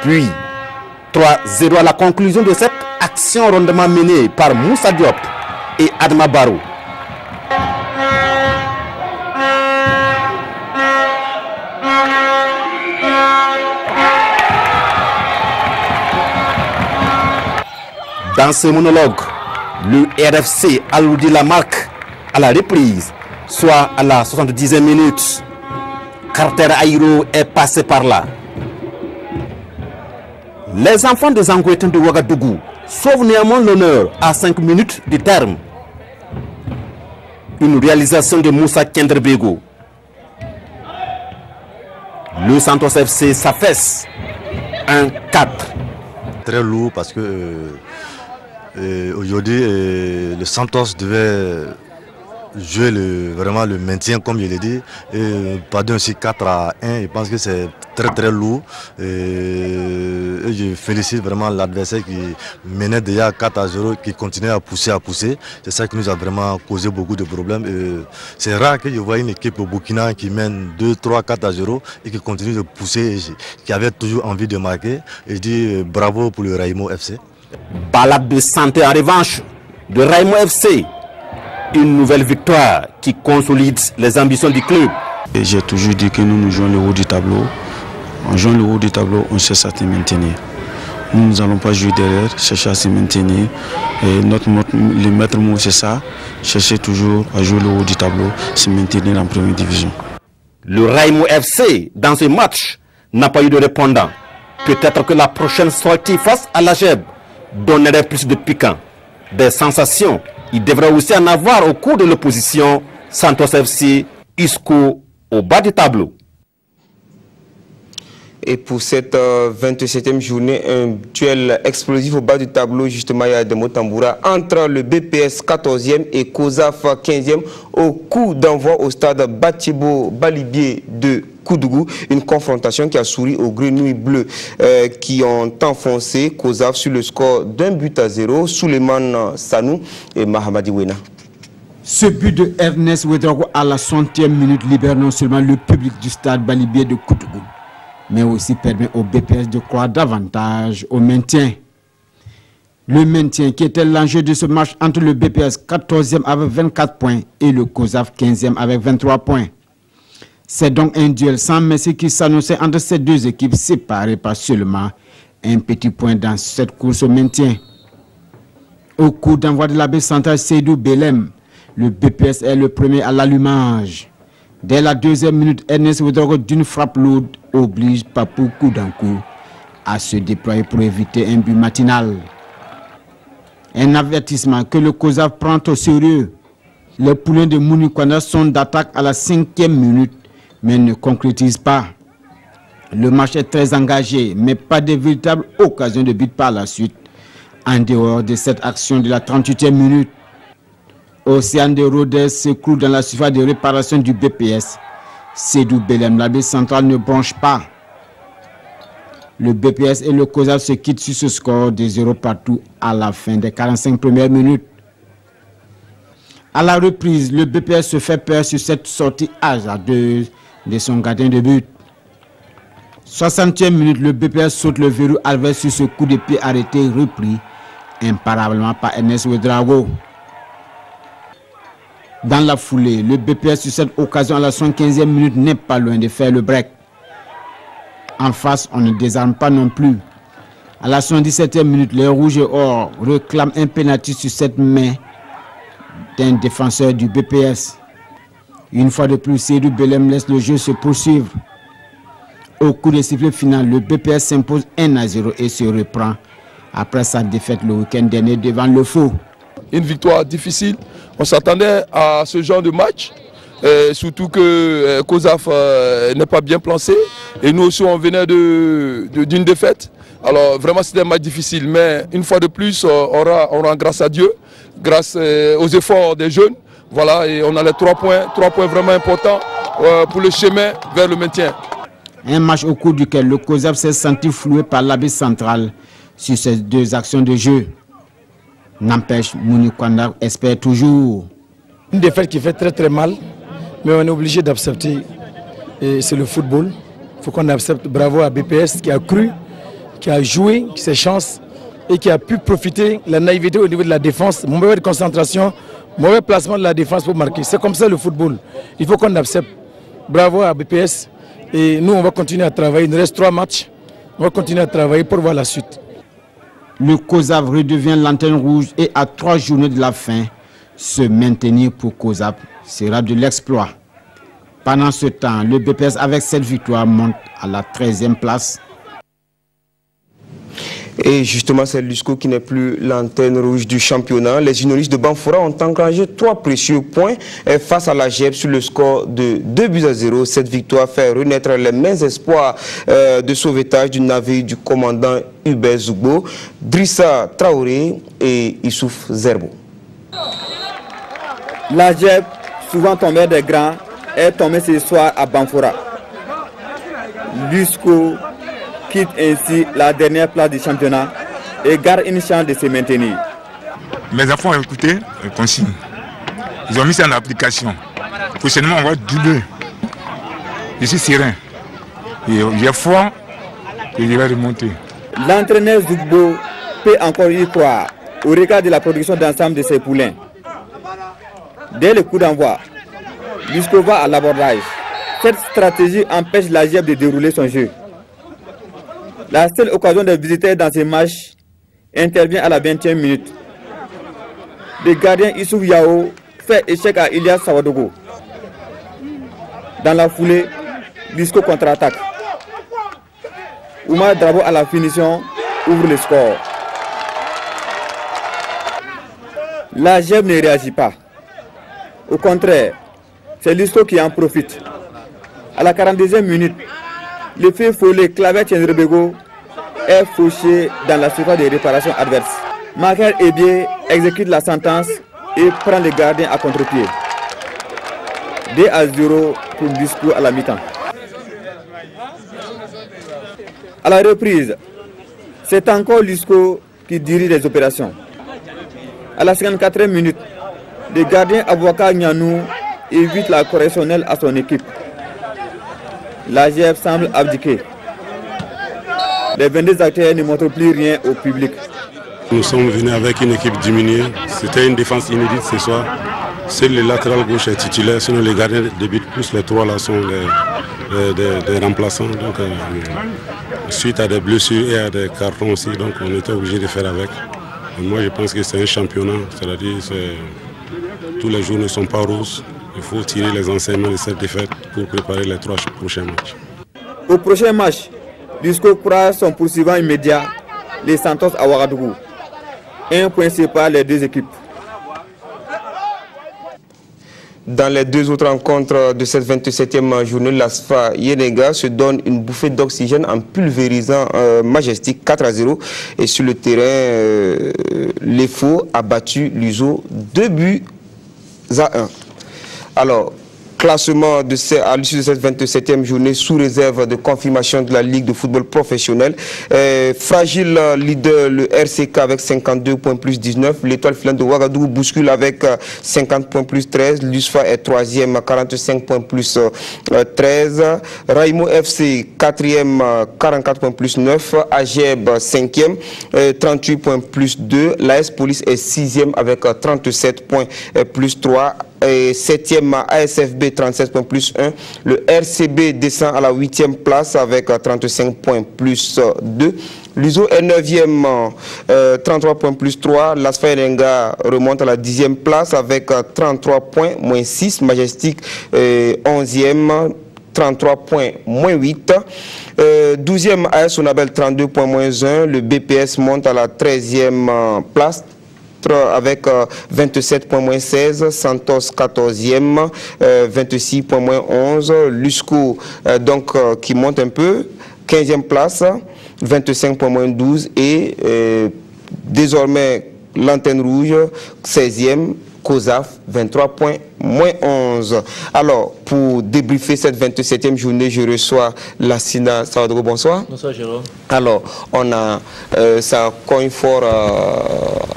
Puis 3-0 à la conclusion de cette action rondement menée par Moussa Diop et Adama Barrow. Dans ce monologue, le RFC alourdit la marque à la reprise, soit à la 70e minute. Carter Aïro est passé par là. Les enfants des Angouétins de Ouagadougou sauvent néanmoins l'honneur à 5 minutes du terme. Une réalisation de Moussa Kenderbego. Le Santos FC s'affaisse. 1-4. Très lourd parce que aujourd'hui le Santos devait jouer vraiment le maintien comme je l'ai dit et pardon aussi 4-1. Je pense que c'est très lourd et je félicite vraiment l'adversaire qui menait déjà 4-0, qui continuait à pousser. C'est ça qui nous a vraiment causé beaucoup de problèmes. C'est rare que je vois une équipe au Burkina qui mène 2-3-4-0 et qui continue de pousser, qui avait toujours envie de marquer. Et je dis bravo pour le Raimo FC. Balade de santé en revanche de Raimo FC. Une nouvelle victoire qui consolide les ambitions du club. J'ai toujours dit que nous jouons le haut du tableau. En jouant le haut du tableau, on cherche à se maintenir. Nous n'allons pas jouer derrière, chercher à se maintenir. Et le maître mot, c'est ça. Chercher toujours à jouer le haut du tableau, se maintenir en première division. Le Raimo FC, dans ce match, n'a pas eu de répondant. Peut-être que la prochaine sortie face à l'AGEB donnerait plus de piquant. Des sensations. Il devrait aussi en avoir au cours de l'opposition Santos FC, Isco au bas du tableau. Et pour cette 27e journée, un duel explosif au bas du tableau, justement, il y a des mots tamboura entre le BPS 14e et COSAF 15e au coup d'envoi au stade Batibo Balibié de Koudougou. Une confrontation qui a souri aux Grenouilles Bleues qui ont enfoncé COSAF sur le score d'1-0. Souleymane Sanou et Mahamadi Wena. Ce but de Ernest Ouedraogo à la 60e minute libère non seulement le public du stade Balibié de Koudougou, mais aussi permet au BPS de croire davantage au maintien. Le maintien qui était l'enjeu de ce match entre le BPS 14e avec 24 points et le COSAF 15e avec 23 points. C'est donc un duel sans merci qui s'annonçait entre ces deux équipes séparées par seulement un petit point dans cette course au maintien. Au coup d'envoi de la baie centrale Seydou Belem, le BPS est le premier à l'allumage. Dès la deuxième minute, Ernest Ouedraogo d'une frappe lourde oblige Papou Koudankou à se déployer pour éviter un but matinal. Un avertissement que le COSAF prend au sérieux. Les poulains de Mounikwana sont d'attaque à la 5e minute, mais ne concrétisent pas. Le match est très engagé, mais pas de véritable occasion de but par la suite, en dehors de cette action de la 38e minute. Océane de Rodez se cloue dans la surface de réparation du BPS. Seydou Belem, la baie centrale ne bronche pas. Le BPS et le COSAF se quittent sur ce score de 0 partout à la fin des 45 premières minutes. À la reprise, le BPS se fait peur sur cette sortie hasardeuse de son gardien de but. 60e minute, le BPS saute le verrou adverse sur ce coup de pied arrêté repris imparablement par Ernest Ouedraogo. Dans la foulée, le BPS sur cette occasion à la 75e minute n'est pas loin de faire le break. En face, on ne désarme pas non plus. À la 77e minute, les Rouges et Or réclament un pénalty sur cette main d'un défenseur du BPS. Une fois de plus, Seydou Belem laisse le jeu se poursuivre. Au coup de sifflet final, le BPS s'impose 1-0 et se reprend après sa défaite le week-end dernier devant le Faux. Une victoire difficile. On s'attendait à ce genre de match, surtout que COSAF n'est pas bien placé. Et nous aussi, on venait d'une défaite. Alors vraiment, c'était un match difficile. Mais une fois de plus, on rend grâce à Dieu, grâce aux efforts des jeunes. Voilà, et on a les 3 points vraiment importants pour le chemin vers le maintien. Un match au cours duquel le COSAF s'est senti floué par l'AB Central sur ces 2 actions de jeu. N'empêche, Mouni Kwanda espère toujours. Une défaite qui fait très mal, mais on est obligé d'accepter. C'est le football. Il faut qu'on accepte. Bravo à BPS qui a cru, qui a joué, ses chances et qui a pu profiter de la naïveté au niveau de la défense, mauvaise concentration, mauvais placement de la défense pour marquer. C'est comme ça le football. Il faut qu'on accepte. Bravo à BPS. Et nous, on va continuer à travailler. Il nous reste 3 matchs. On va continuer à travailler pour voir la suite. Le COSAF redevient l'antenne rouge et à 3 journées de la fin, se maintenir pour COSAF sera de l'exploit. Pendant ce temps, le BPS avec cette victoire monte à la 13e place. Et justement, c'est l'USCO qui n'est plus l'antenne rouge du championnat. Les unionistes de Banfora ont engrangé 3 précieux points face à la GEP sur le score de 2-0. Cette victoire fait renaître les mains espoirs de sauvetage du navire du commandant Hubert Zougbo, Drissa Traoré et Issouf Zerbo. La GEP, souvent tombée des grands, est tombée ce soir à Banfora. L'USCO quitte ainsi la dernière place du championnat et garde une chance de se maintenir. Mes enfants ont écouté les consignes. Ils ont mis ça en application. Prochainement, on va doubler. Je suis serein. J'ai foi que je vais remonter. L'entraîneur Zougbo peut encore y croire au regard de la production d'ensemble de ses poulains. Dès le coup d'envoi, l'USCO va à l'abordage. Cette stratégie empêche la GEP de dérouler son jeu. La seule occasion de visiter dans ces matchs intervient à la 20e minute. Le gardien Issouf Yao fait échec à Ilias Sawadogo. Dans la foulée, l'USCO contre-attaque. Oumar Drabo à la finition ouvre le score. La GEP ne réagit pas. Au contraire, c'est l'USCO qui en profite. À la 42e minute, le feu follet Claver Tchendrebego est fauché dans la surface de réparation adverse. Maker Ebié exécute la sentence et prend le gardien à contre-pied. 2-0 pour l'USCO à la mi-temps. À la reprise, c'est encore l'USCO qui dirige les opérations. À la 54e minute, le gardien Abouaka Nyanou évite la correctionnelle à son équipe. La GEP semble abdiquer. Les 22 acteurs ne montrent plus rien au public. Nous sommes venus avec une équipe diminuée. C'était une défense inédite ce soir. Seul le latéral gauche est titulaire, sinon les gardiens de but plus les 3 là sont des remplaçants. Donc, suite à des blessures et à des cartons aussi, donc on était obligé de faire avec. Et moi je pense que c'est un championnat, c'est-à-dire tous les jours ne sont pas roses. Il faut tirer les enseignements de cette défaite pour préparer les 3 prochains matchs. Au prochain match, l'USCO croise son poursuivant immédiat, les Santos à Ouagadougou. 1 point sépare les 2 équipes. Dans les 2 autres rencontres de cette 27e journée, l'ASFA Yenega se donne une bouffée d'oxygène en pulvérisant Majestic 4-0. Et sur le terrain, l'EFO a battu l'USO 2-1. Alors, classement à l'issue de cette 27e journée sous réserve de confirmation de la Ligue de football professionnel. Fragile leader le RCK avec 52 points plus 19. L'Étoile filante de Ouagadougou bouscule avec 50 points plus 13. L'USFA est 3e, 45 points plus 13. Raimo FC 4e, 44 points plus 9. AGEB 5e, 38 points plus 2. L'AS Police est 6e avec 37 points plus 3. et 7e ASFB 37 points plus 1. Le RCB descend à la 8e place avec 35 points plus 2. L'USO est 9e, 33 points plus 3. L'Asfa Erenga remonte à la 10e place avec 33 points moins 6. Majestic 11e, 33 points moins 8. 12e AS Onabel 32 points moins 1. Le BPS monte à la 13e place avec 27 points moins 16, Santos 14e, 26 points moins 11, Lusco donc qui monte un peu, 15e place, 25 points moins 12 et désormais l'Antenne Rouge 16e, COSAF 23 points moins 11. Alors pour débriefer cette 27e journée, je reçois Lassina Sawadro. Bonsoir. Bonsoir Jérôme. Alors on a ça cogne fort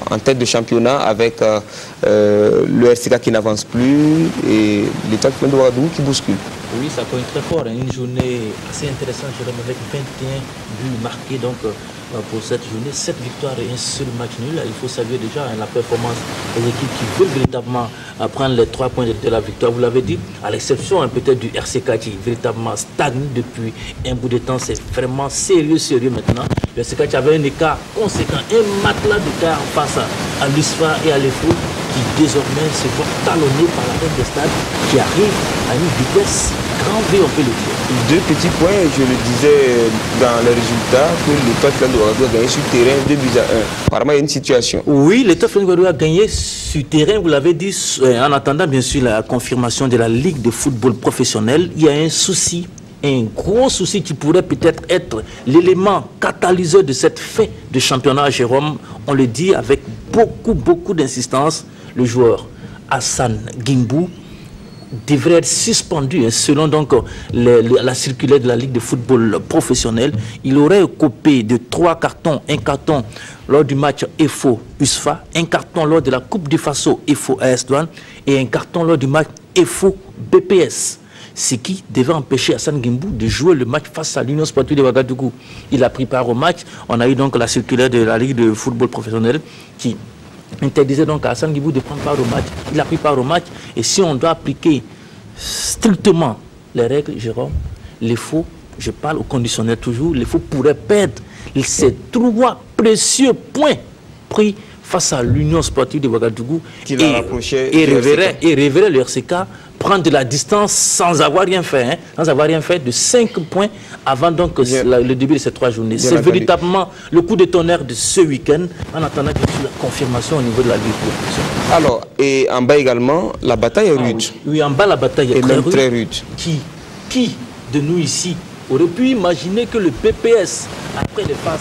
en tête de championnat avec le RCK qui n'avance plus et l'État de Ouagadougou qui bouscule. Oui, ça cogne très fort. Une journée assez intéressante, Jérôme, avec 21 buts marqués donc, pour cette journée. 7 victoires et un seul match nul. Il faut saluer déjà la performance des équipes qui veulent véritablement prendre les 3 points de la victoire. Vous l'avez dit, à l'exception peut-être du RCK qui véritablement stagne depuis un bout de temps. C'est vraiment sérieux maintenant. Le RCK qui avait un écart conséquent, un matelas d'écart face à l'USFA et à l'EFO qui désormais se voit talonné par la tête des stades qui arrive à une vitesse grand V, on peut le dire. 2 petits points, je le disais dans les résultats, que l'État de Ouagadougou a gagné sur terrain 2 buts à 1. Apparemment, il y a une situation. Oui, l'État de Ouagadougou a gagné sur terrain, vous l'avez dit, en attendant bien sûr la confirmation de la Ligue de football professionnel. Il y a un souci, un gros souci qui pourrait peut-être être l'élément catalyseur de cette fin de championnat, Jérôme. On le dit avec beaucoup d'insistance. Le joueur Hassan Gimbou devrait être suspendu selon donc la circulaire de la Ligue de football professionnel. Il aurait copé de 3 cartons, un carton lors du match EFO-USFA, un carton lors de la Coupe du Faso EFO-AS Douane et un carton lors du match EFO-BPS. Ce qui devait empêcher Hassan Gimbou de jouer le match face à l'Union sportive de Ouagadougou. Il a pris part au match. On a eu donc la circulaire de la Ligue de football professionnel qui interdisait donc à Hassan Gimbou de prendre part au match. Il a pris part au match et si on doit appliquer strictement les règles, Jérôme, les faux, je parle au conditionnel toujours, les faux pourraient perdre ces 3 précieux points pris face à l'Union sportive de Ouagadougou et révérer le RCK prendre de la distance sans avoir rien fait, sans avoir rien fait de 5 points avant donc le début de ces 3 journées. C'est véritablement le coup de tonnerre de ce week-end en attendant la confirmation au niveau de la Ligue. Alors, et en bas également, la bataille est rude. Oui, en bas la bataille est très rude. Qui de nous ici aurait pu imaginer que le PPS, après les phases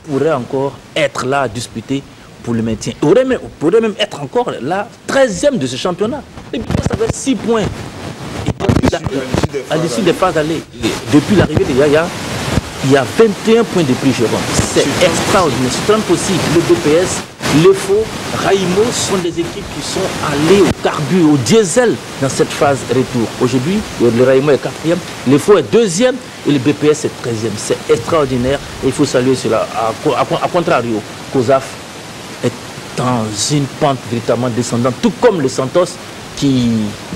pourrait encore être là à disputer pour le maintien. Pourrait même être encore la 13e de ce championnat. Et puis ça fait 6 points. Et à l'issue des phases allées, depuis l'arrivée de Yaya, il y a 21 points de prix, Jérôme. C'est extraordinaire. C'est impossible. Le BPS, l'EFO, Raimo sont des équipes qui sont allées au carbu, au diesel dans cette phase retour. Aujourd'hui, le Raimo est 4e, l'EFO est 2e et le BPS est 13e. C'est extraordinaire et il faut saluer cela. À contrario, COSAF est dans une pente véritablement descendante, tout comme le Santos qui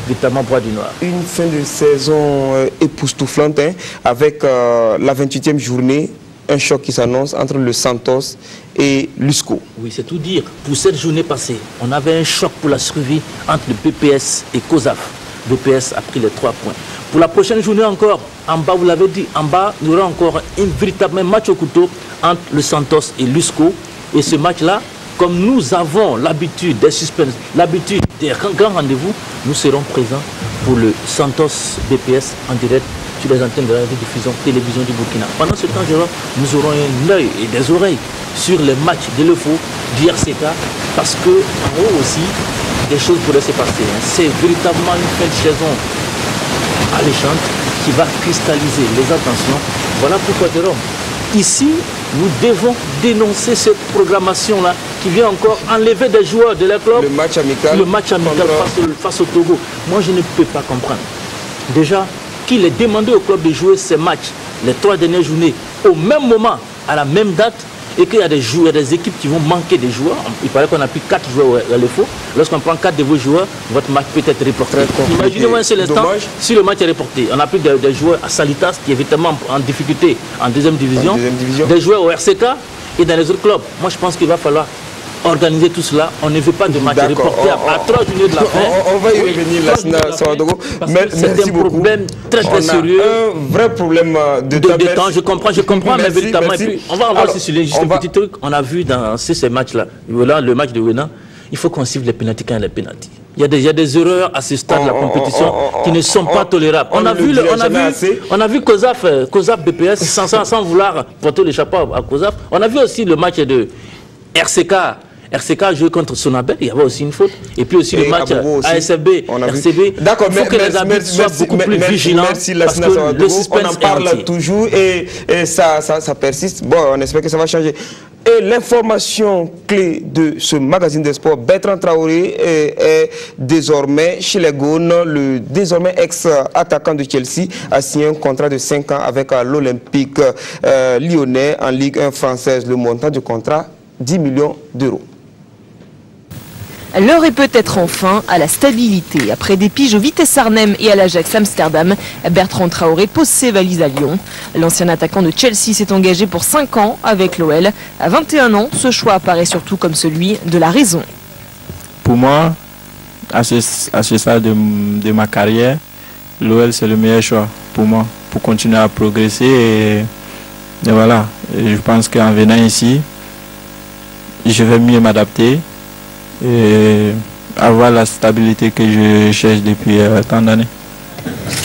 véritablement boit du noir. Une fin de saison époustouflante avec la 28e journée, un choc qui s'annonce entre le Santos et l'USCO. Oui, c'est tout dire. Pour cette journée passée, on avait un choc pour la survie entre le BPS et COSAF. Le BPS a pris les 3 points. Pour la prochaine journée encore, en bas, vous l'avez dit, en bas, il y aura encore un véritable match au couteau entre le Santos et l'USCO. Et ce match-là, comme nous avons l'habitude des suspens, l'habitude des grands rendez-vous, nous serons présents pour le Santos BPS en direct sur les antennes de la diffusion télévision du Burkina. Pendant ce temps, Jérôme, nous aurons un œil et des oreilles sur les matchs de l'EFO, du RCK, parce que en haut aussi, des choses pourraient se passer. C'est véritablement une fin de saison alléchante qui va cristalliser les attentions. Voilà pourquoi, Jérôme, ici, nous devons dénoncer cette programmation-là qui vient encore enlever des joueurs de la club. Le match amical. Le match amical face au Togo. Moi, je ne peux pas comprendre. Déjà, qu'il ait demandé au club de jouer ces matchs, les 3 dernières journées, au même moment, à la même date, et qu'il y a des joueurs, des équipes qui vont manquer des joueurs, il paraît qu'on a plus 4 joueurs à l'effort. Lorsqu'on prend 4 de vos joueurs, votre match peut être reporté. Imaginez-moi un seul instant si le match est reporté. On a plus des joueurs à Salitas qui est évidemment en difficulté en deuxième division, des joueurs au RCK et dans les autres clubs. Moi je pense qu'il va falloir organiser tout cela. On ne veut pas de match reporté à 3 journées de la fin. On va y revenir, Lassana Sawadogo. C'est un problème très sérieux. Un vrai problème de temps. Je comprends, mais véritablement. On va aussi sur juste un petit truc. On a vu dans ces matchs-là, le match de Wena, il faut qu'on siffle les pénaltys quand il y a les pénaltys. Il y a des erreurs à ce stade de la compétition qui ne sont pas tolérables. On a vu COSAF BPS sans vouloir porter le chapeau à COSAF. On a vu aussi le match de RCK joué contre Sonabel, il y avait aussi une faute. Et puis aussi le match ASFB, RCB. D'accord, il faut que les arbitres soient beaucoup plus vigilants parce que le suspense on en parle toujours et ça persiste. Bon, on espère que ça va changer. Et l'information clé de ce magazine de sport, Bertrand Traoré est désormais chez les Gaunes. Le désormais ex-attaquant de Chelsea a signé un contrat de 5 ans avec l'Olympique lyonnais en Ligue 1 française. Le montant du contrat, 10 millions d'euros. L'heure est peut-être enfin à la stabilité. Après des piges au Vitesse Arnhem et à l'Ajax Amsterdam, Bertrand Traoré pose ses valises à Lyon. L'ancien attaquant de Chelsea s'est engagé pour 5 ans avec l'OL. À 21 ans, ce choix apparaît surtout comme celui de la raison. Pour moi, à ce stade de ma carrière, l'OL c'est le meilleur choix pour moi, pour continuer à progresser. Et voilà, je pense qu'en venant ici, je vais mieux m'adapter et avoir la stabilité que je cherche depuis tant d'années.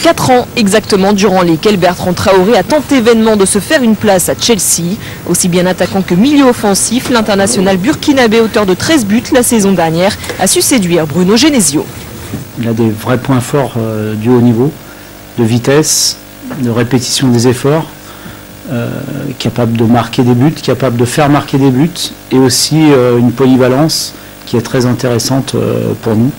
4 ans exactement durant lesquels Bertrand Traoré a tenté vainement de se faire une place à Chelsea. Aussi bien attaquant que milieu offensif, l'international burkinabé, auteur de 13 buts la saison dernière, a su séduire Bruno Genesio. Il a des vrais points forts du haut niveau, de vitesse, de répétition des efforts. Capable de marquer des buts, capable de faire marquer des buts et aussi une polyvalence qui est très intéressante pour nous.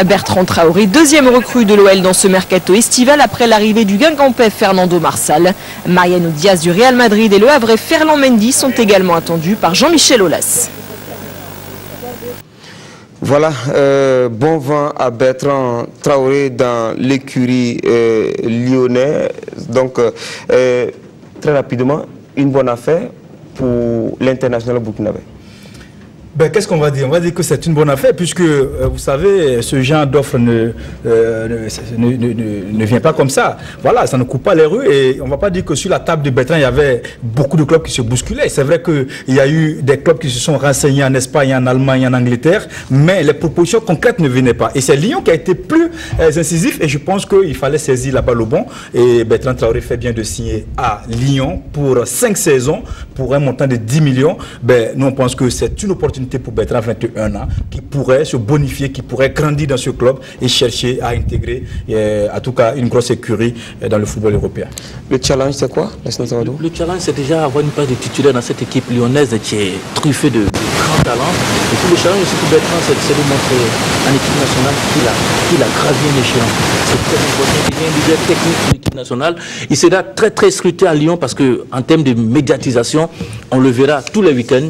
Bertrand Traoré, deuxième recrue de l'OL dans ce mercato estival après l'arrivée du Guingampais Fernando Marsal. Mariano Diaz du Real Madrid et le Havrais Ferland Mendy sont également attendus par Jean-Michel Aulas. Voilà, bon vent à Bertrand Traoré dans l'écurie lyonnais. Donc, très rapidement, une bonne affaire pour l'international burkinabé. Ben, qu'est-ce qu'on va dire? On va dire que c'est une bonne affaire puisque, vous savez, ce genre d'offre ne vient pas comme ça. Voilà, ça ne coupe pas les rues et on ne va pas dire que sur la table de Bertrand, il y avait beaucoup de clubs qui se bousculaient. C'est vrai qu'il y a eu des clubs qui se sont renseignés en Espagne, en Allemagne, en Angleterre, mais les propositions concrètes ne venaient pas. Et c'est Lyon qui a été plus incisif et je pense qu'il fallait saisir la balle au bon. Et Bertrand Traoré fait bien de signer à Lyon pour 5 saisons, pour un montant de 10 millions. Ben, nous, on pense que c'est une opportunité pour Bertrand, 21 ans, qui pourrait se bonifier, qui pourrait grandir dans ce club et chercher à intégrer, en tout cas, une grosse écurie dans le football européen. Le challenge, c'est quoi? Le challenge, c'est déjà avoir une place de titulaire dans cette équipe lyonnaise qui est truffée de grands talents. Et puis le challenge aussi pour Bertrand, c'est de montrer en équipe nationale qu'il a gravi une échéance. C'est très important. Il y a un leader technique de l'équipe nationale. Il sera très très scruté à Lyon parce qu'en termes de médiatisation, on le verra tous les week-ends.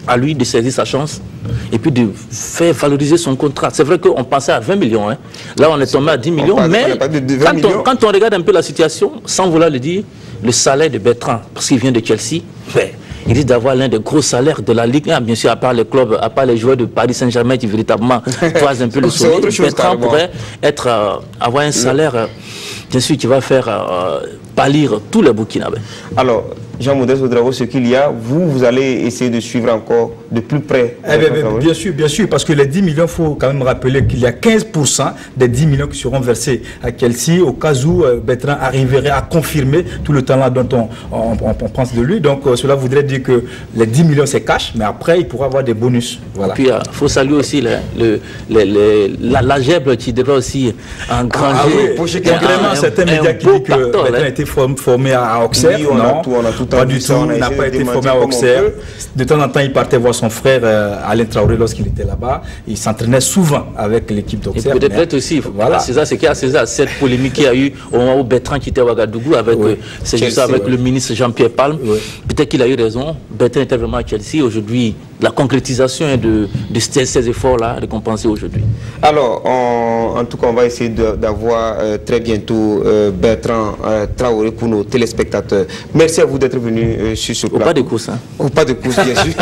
À lui de saisir sa chance et puis de faire valoriser son contrat. C'est vrai qu'on pensait à 20 millions. Hein. Là, on est tombé à 10 millions. Mais quand on regarde un peu la situation, sans vouloir le dire, le salaire de Bertrand, parce qu'il vient de Chelsea, il risque d'avoir l'un des gros salaires de la Ligue 1, bien sûr, à part les clubs, à part les joueurs de Paris Saint-Germain qui véritablement croisent un peu le sommet. Bertrand pourrait avoir un salaire, bien sûr, qui va faire pâlir tous les Burkinabés. Alors, Jean-Modeste Ouedraogo, ce qu'il y a, vous allez essayer de suivre encore de plus près. Bien sûr, parce que les 10 millions, il faut quand même rappeler qu'il y a 15% des 10 millions qui seront versés à Chelsea au cas où Bertrand arriverait à confirmer tout le talent dont on pense de lui. Donc cela voudrait dire que les 10 millions c'est cash, mais après il pourra avoir des bonus. Voilà. Et puis il faut saluer aussi la GEB qui devrait aussi engranger. Pour certains médias qui disent que Bertrand a été formé à Auxerre. Oui, on a tout Pas du tout, il n'a pas été formé à Auxerre. De temps en temps, il partait voir son frère Alain Traoré lorsqu'il était là-bas. Il s'entraînait souvent avec l'équipe d'Auxerre. Et peut-être aussi, voilà, César, c'est qu'il y a César, cette polémique qu'il y a eu au moment où Bertrand quittait Ouagadougou avec, avec le ministre Jean-Pierre Palme. Peut-être qu'il a eu raison. Bertrand était vraiment à Chelsea. Aujourd'hui, la concrétisation de ces efforts-là récompensés aujourd'hui. Alors, en tout cas, on va essayer d'avoir très bientôt Bertrand Traoré pour nos téléspectateurs. Merci à vous d'être venus sur ce plateau. Pas de course, hein. Pas de course, bien sûr.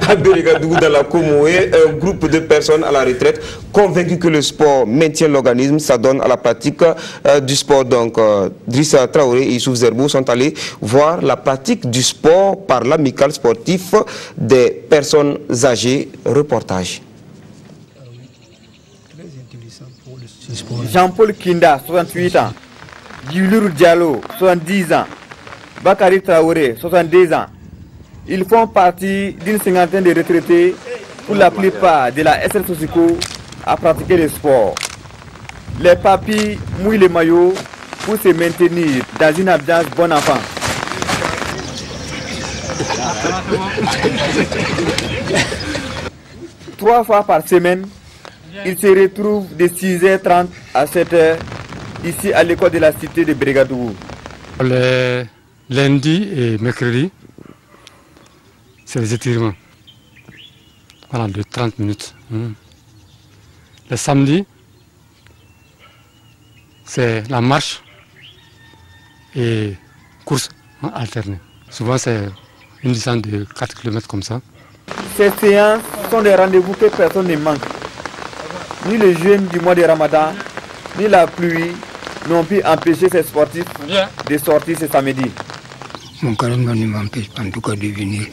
À Bérégadougou, dans la Comoé, un groupe de personnes à la retraite convaincus que le sport maintient l'organisme, s'adonne à la pratique du sport. Donc, Drissa Traoré et Youssouf Zerbo sont allés voir la pratique du sport par l'amicale sportif des personnes âgées. Reportage. Jean-Paul Kinda, 68 ans. Djulur Diallo, 70 ans. Bakary Traoré, 62 ans. Ils font partie d'une cinquantaine de retraités, pour la plupart de la SL Sosico, à pratiquer le sport. Les papis mouillent les maillots pour se maintenir dans une ambiance bon enfant. Trois fois par semaine, ils se retrouvent de 6h30 à 7h ici à l'école de la cité de Bérégadougou. Les lundis et mercredis, c'est les étirements. Voilà, de 30 minutes. Le samedi, c'est la marche et course alternée. Souvent, c'est une distance de 4 km comme ça. Ces séances sont des rendez-vous que personne ne manque. Ni le jeûne du mois de Ramadan, ni la pluie n'ont pu empêcher ces sportifs de sortir ce samedi. Mon carême ne m'empêche pas en tout cas de venir.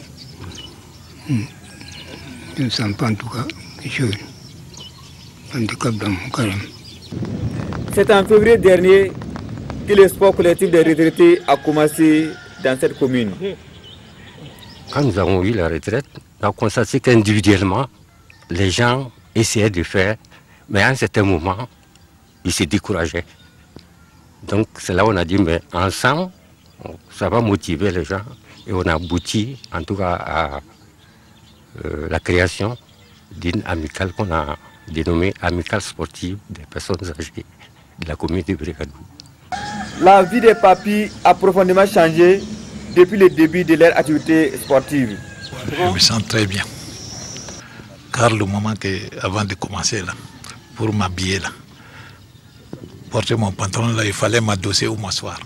Je ne sens pas en tout cas quelque chose. Handicap dans mon carême. C'est en février dernier que le sport collectif des retraités a commencé dans cette commune. Quand nous avons eu la retraite, on a constaté qu'individuellement, les gens essayaient de faire, mais à un certain moment, ils se décourageaient. Donc c'est là où on a dit, mais ensemble, ça va motiver les gens. Et on a abouti, en tout cas, à la création d'une amicale qu'on a dénommée Amicale sportive des personnes âgées de la commune de Bérégadougou. La vie des papis a profondément changé depuis le début de leur activité sportive. Je me sens très bien. Car le moment avant de commencer là, pour m'habiller là, porter mon pantalon là, il fallait m'adosser ou m'asseoir.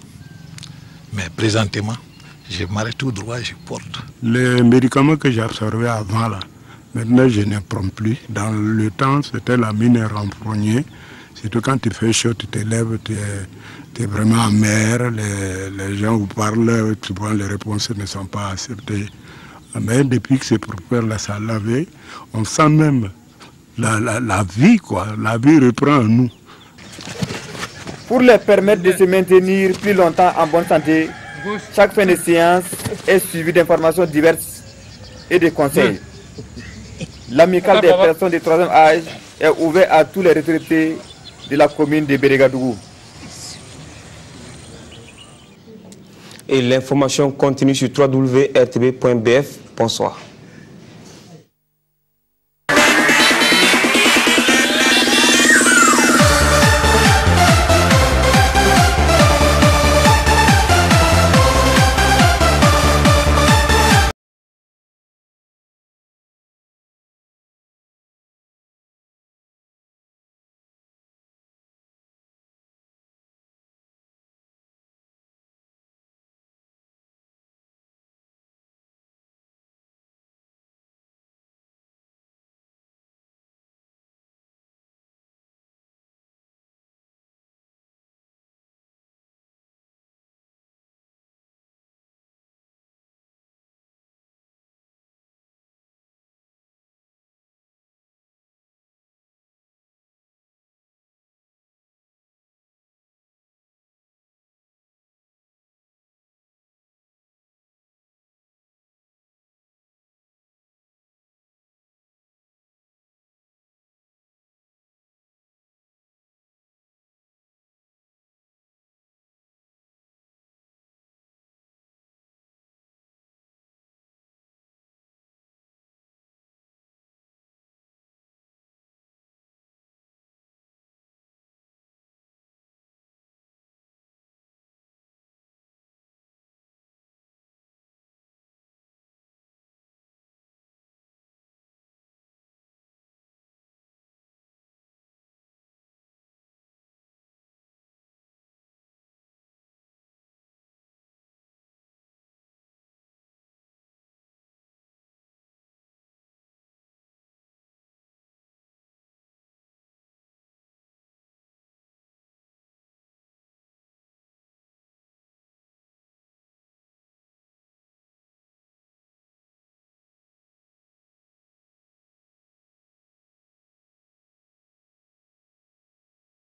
Mais présentement, je m'arrête tout droit et je porte. Les médicaments que j'absorbais avant là, maintenant je ne prends plus. Dans le temps, c'était la mine renfrognée. Surtout quand tu fais chaud, tu te lèves, tu es vraiment amer. Les gens vous parlent, souvent les réponses ne sont pas acceptées. Mais depuis que c'est pour faire la salle laver, on sent même la vie, quoi. La vie reprend en nous. Pour leur permettre de se maintenir plus longtemps en bonne santé, chaque fin de séance est suivie d'informations diverses et de conseils. L'amicale des personnes de 3e âge est ouverte à tous les retraités de la commune de Bérégadougou. Et l'information continue sur www.rtb.bf. Bonsoir.